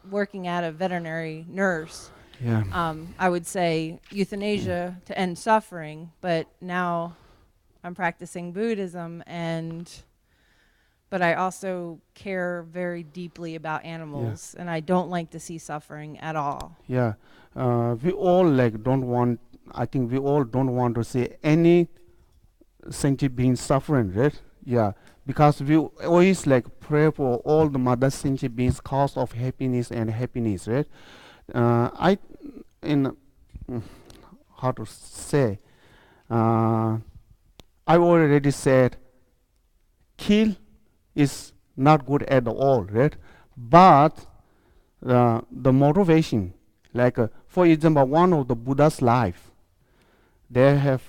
working at a veterinary nurse. Yeah. I would say euthanasia to end suffering, but now I'm practicing Buddhism, but I also care very deeply about animals, and I don't like to see suffering at all. Yeah, we all don't want. I think we all don't want to see any sentient being suffering, right? Yeah, because we always pray for all the mother sentient beings, cause of happiness and happiness, right? How to say, I already said kill is not good at all, right? But the motivation, for example, one of the Buddha's life, they have,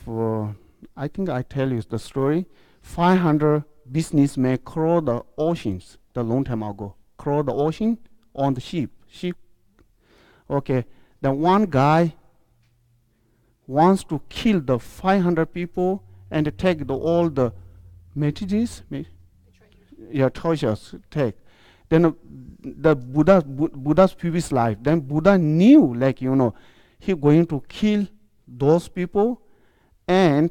I think I tell you the story, 500 businessmen cross the oceans the long time ago, cross the ocean on the ship. Okay, then one guy wants to kill the 500 people and take all the materials, treasures take. Then the Buddha's previous life, then Buddha knew, like, he going to kill those people and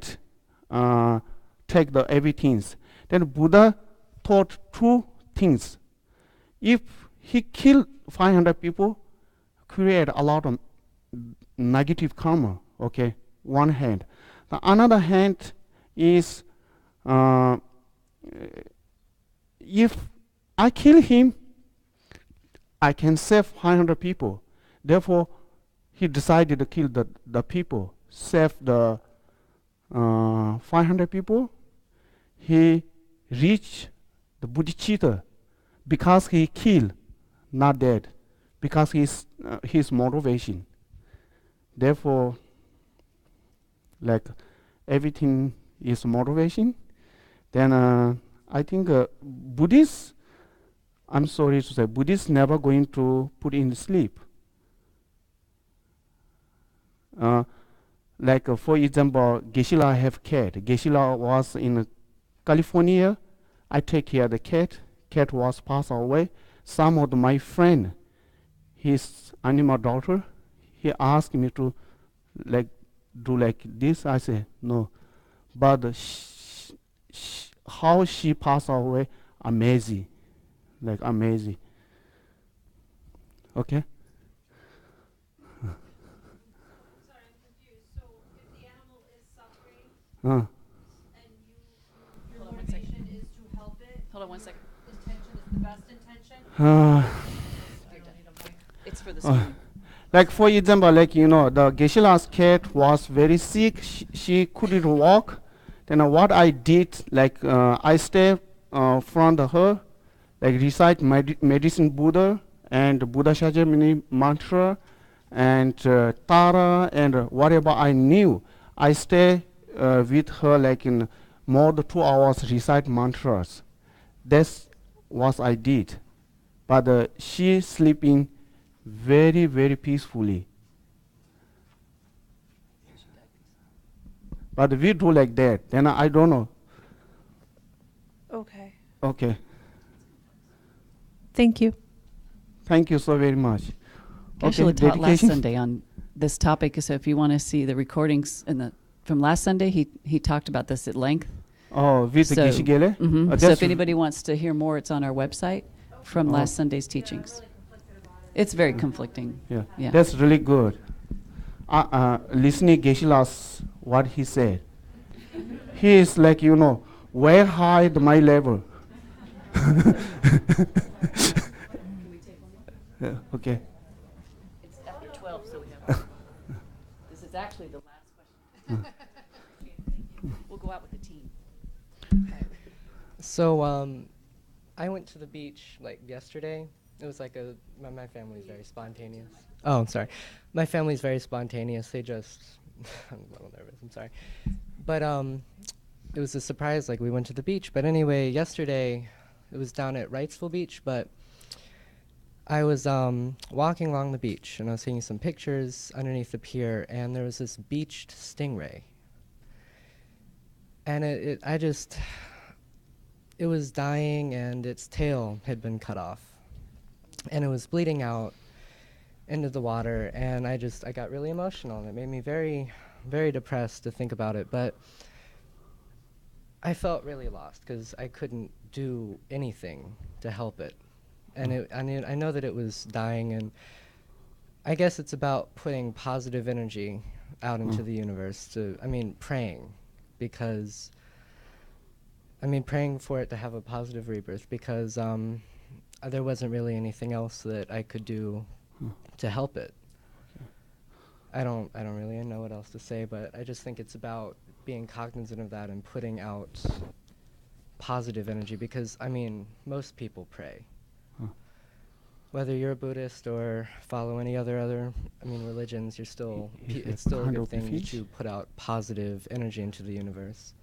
take the everything. Then Buddha thought two things. If he killed 500 people, create a lot of negative karma, okay, one hand. The another hand is, if I kill him, I can save 500 people. Therefore, he decided to kill the people, save the 500 people. He reached the bodhicitta because he killed, not dead, because his motivation. Therefore, like, everything is motivation. Then I think Buddhists, I'm sorry to say, Buddhists never going to put in sleep. Like, for example, Geshe have cat. Geshe was in California. I take care of the cat. Cat was passed away. Some of my friend, his animal doctor, he asked me to do like this. I say no, but how she passed away, amazing, like amazing. Okay. Sorry, I'm confused. So if the animal is suffering and your motivation is to help it, Hold on one second. intention is the best intention. It's for the screen. Like, for example, like, the Geshe cat was very sick. She couldn't walk. Then what I did, like, I stay front of her, like, recite medicine Buddha and Buddha Shakyamuni mantra and Tara and whatever I knew. I stay with her like in more than 2 hours, recite mantras. That's what I did. But she sleeping very, very peacefully. But we do like that. Then I don't know. Okay. Okay. Thank you. Thank you so very much. Geshe taught last dedication? Sunday on this topic, so if you want to see the recordings from last Sunday, he talked about this at length. Oh, with the Geshe Gelek? So if anybody wants to hear more, it's on our website from last Sunday's teachings. It's very conflicting. Yeah. That's really good. Listening Geshe what he said. He is like, way high at my level. Yeah, okay. It's after 12, so we have. This is actually the last question. We'll go out with the team. So I went to the beach like yesterday. It was like my family's very spontaneous. Oh, I'm sorry. My family's very spontaneous. They just I'm a little nervous. I'm sorry. But it was a surprise. Like, we went to the beach. But anyway, yesterday it was down at Wrightsville Beach. But I was walking along the beach, and I was taking some pictures underneath the pier, and there was this beached stingray. And it was dying, and its tail had been cut off. And it was bleeding out into the water, and I got really emotional, and it made me very, very depressed to think about it. But I felt really lost because I couldn't do anything to help it. And I know that it was dying, and I guess it's about putting positive energy out into the universe praying, because praying for it to have a positive rebirth, because there wasn't really anything else that I could do to help it. I don't really know what else to say, but I just think it's about being cognizant of that and putting out positive energy, because most people pray. Whether you're a Buddhist or follow any other religions, it's still a good thing that you put out positive energy into the universe.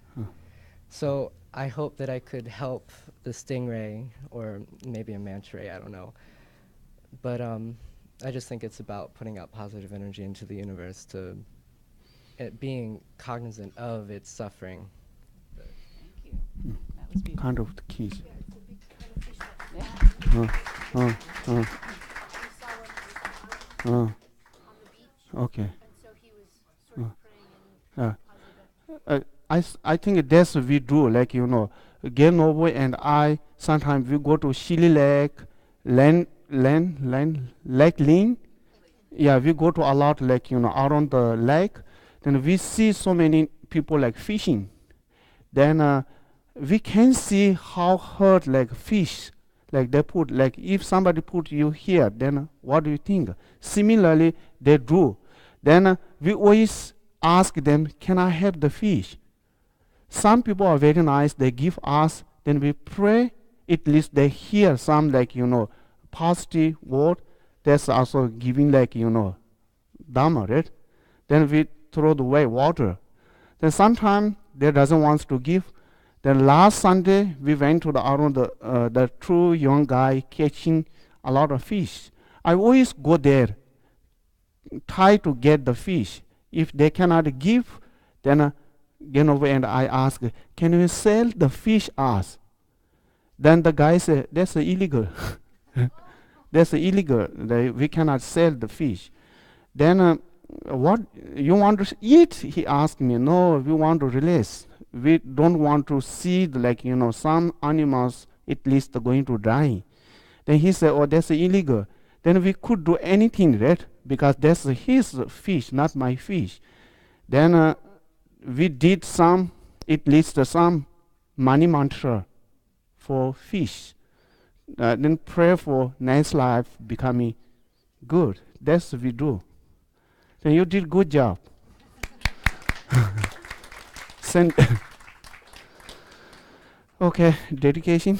So I hope that I could help the stingray, or maybe a manta ray, I don't know. But I just think it's about putting out positive energy into the universe, to it being cognizant of its suffering, kind of the keys. Okay. I think that's we do, like, Genovo and I, sometimes we go to Chili Lake, Lake Lynn. Yeah, we go to a lot, like, around the lake. Then we see so many people like fishing. Then we can see how hurt like fish, like they put, like if somebody put you here, then what do you think? Similarly, they do. Then we always ask them, can I have the fish? Some people are very nice, they give us, then we pray, at least they hear some, like, positive word. That's also giving, like, Dharma, right? Then we throw away water. Then sometimes they doesn't want to give. Then last Sunday we went to the true young guy catching a lot of fish. I always go there, try to get the fish. If they cannot give, then and I ask, can you sell the fish us? Then the guy said, that's illegal. That's illegal. We cannot sell the fish. Then what you want to eat? He asked me. No, we want to release. We don't want to see like, some animals at least going to die. Then he said, oh, that's illegal. Then we could do anything, right? Because that's his fish, not my fish. Then we did at least some money mantra for fish. Then pray for nice life becoming good. That's what we do. Then you did good job. Okay, dedication.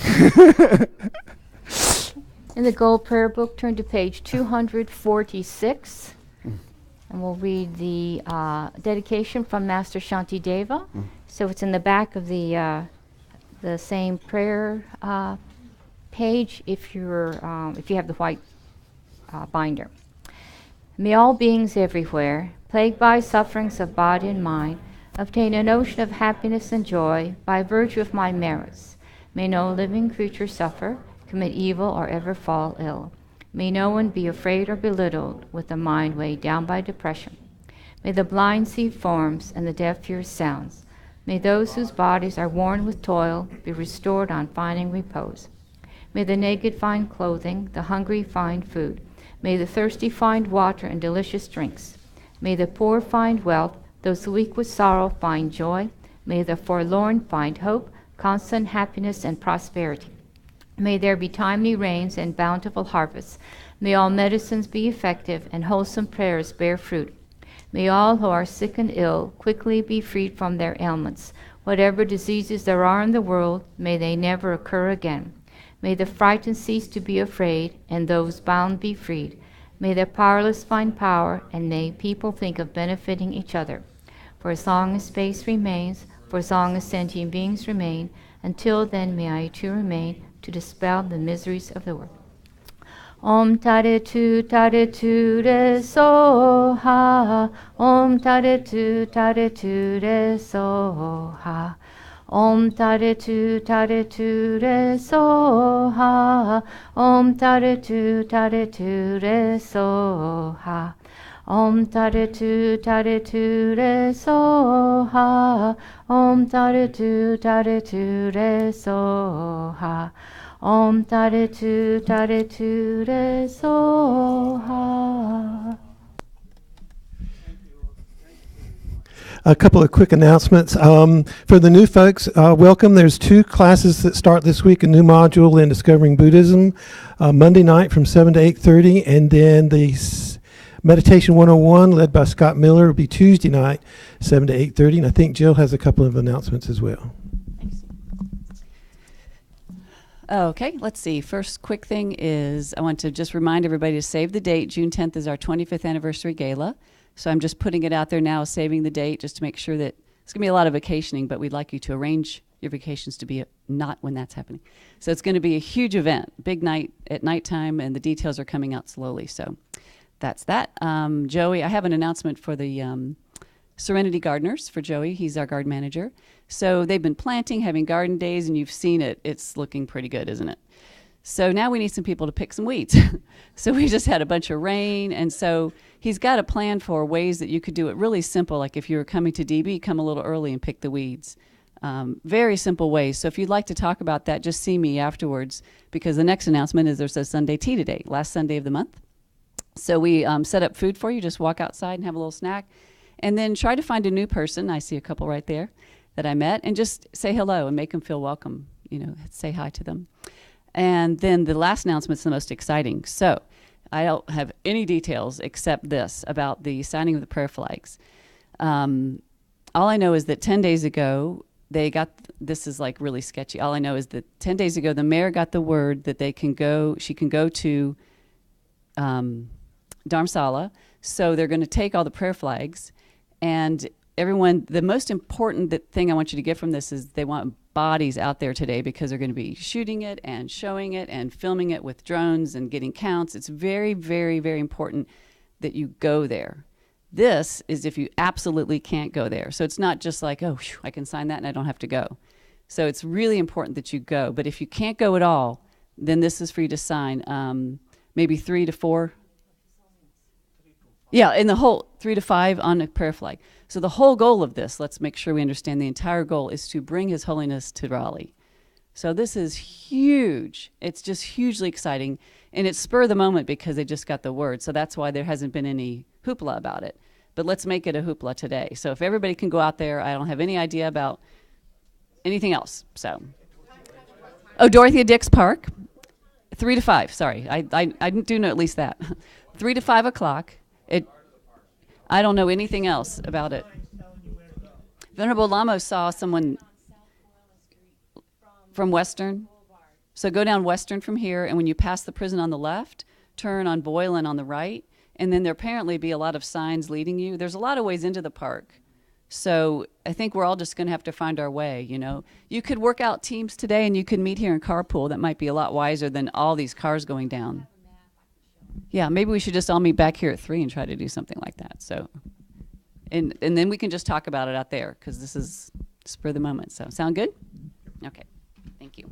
In the Gold Prayer Book, turn to page 246, and we'll read the dedication from Master Shantideva. So it's in the back of the same prayer page if you have the white binder. May all beings everywhere, plagued by sufferings of body and mind, obtain a notion of happiness and joy by virtue of my merits. May no living creature suffer, commit evil, or ever fall ill. May no one be afraid or belittled with the mind weighed down by depression. May the blind see forms and the deaf hear sounds. May those whose bodies are worn with toil be restored on finding repose. May the naked find clothing, the hungry find food. May the thirsty find water and delicious drinks. May the poor find wealth, those weak with sorrow find joy. May the forlorn find hope, constant happiness and prosperity. May there be timely rains and bountiful harvests. May all medicines be effective and wholesome prayers bear fruit. May all who are sick and ill quickly be freed from their ailments. Whatever diseases there are in the world, may they never occur again. May the frightened cease to be afraid, and those bound be freed. May the powerless find power, and may people think of benefiting each other. For as long as space remains, for as long as sentient beings remain, until then may I too remain to dispel the miseries of the world. Om Tare Tu Re So Ha. Om Tare Tu Re So Ha. Om Tare Tu Re So Ha. Om Tare Tu Re So Ha. Om Tare Tu Re So Ha. Om Tare Tu Re So Ha. Om Tare Tu Re So Ha. A couple of quick announcements. For the new folks, welcome. There's 2 classes that start this week, a new module in Discovering Buddhism, Monday night from 7 to 8:30, and then the Meditation 101, led by Scott Miller, will be Tuesday night, 7 to 8:30, and I think Jill has a couple of announcements as well. Okay, let's see. First quick thing is I want to just remind everybody to save the date. June 10th is our 25th anniversary gala. So I'm just putting it out there now, saving the date, just to make sure that it's going to be a lot of vacationing, but we'd like you to arrange your vacations to be not when that's happening. So it's going to be a huge event, big night at nighttime, and the details are coming out slowly. So that's that. Joey, I have an announcement for the Serenity Gardeners for Joey. He's our garden manager. So they've been planting, having garden days, and you've seen it. It's looking pretty good, isn't it? So now we need some people to pick some weeds. So we just had a bunch of rain, and so he's got a plan for ways that you could do it really simple. Like if you were coming to DB, come a little early and pick the weeds. Very simple ways. So if you'd like to talk about that, just see me afterwards, because the next announcement is there's a Sunday tea today, last Sunday of the month. So we set up food for you. Just walk outside and have a little snack, and then try to find a new person. I see a couple right there that I met, and just say hello and make them feel welcome. You know, say hi to them. And then the last announcement's the most exciting. So I don't have any details except this about the signing of the prayer flags. All I know is that 10 days ago, they got, this is like really sketchy. All I know is that 10 days ago, the mayor got the word that she can go to Dharamsala. So they're going to take all the prayer flags, and everyone, the most important thing I want you to get from this is they want bodies out there today, because they're going to be shooting it and showing it and filming it with drones and getting counts. It's very, very, very important that you go there. This is if you absolutely can't go there. So it's not just like, oh, whew, I can sign that and I don't have to go. So it's really important that you go. But if you can't go at all, then this is for you to sign. Maybe 3 to 4. Yeah, in the whole 3 to 5 on a prayer flag. So the whole goal of this, let's make sure we understand the entire goal, is to bring His Holiness to Raleigh. So this is huge. It's just hugely exciting. And it's spur of the moment because they just got the word. So that's why there hasn't been any hoopla about it. But let's make it a hoopla today. So if everybody can go out there, I don't have any idea about anything else. So, Dorothea Dix Park, 3 to 5. Sorry, I do know at least that. 3 to 5 o'clock. I don't know anything else about it. Venerable Lamo saw someone from Western. So go down Western from here, and when you pass the prison on the left, turn on Boylan on the right, and then there apparently be a lot of signs leading you. There's a lot of ways into the park. So I think we're all just going to have to find our way, you know. You could work out teams today, and you could meet here in carpool. That might be a lot wiser than all these cars going down. Yeah, maybe we should just all meet back here at 3 and try to do something like that. So, and then we can just talk about it out there, because this is spur of the moment. So, sound good? Okay, thank you.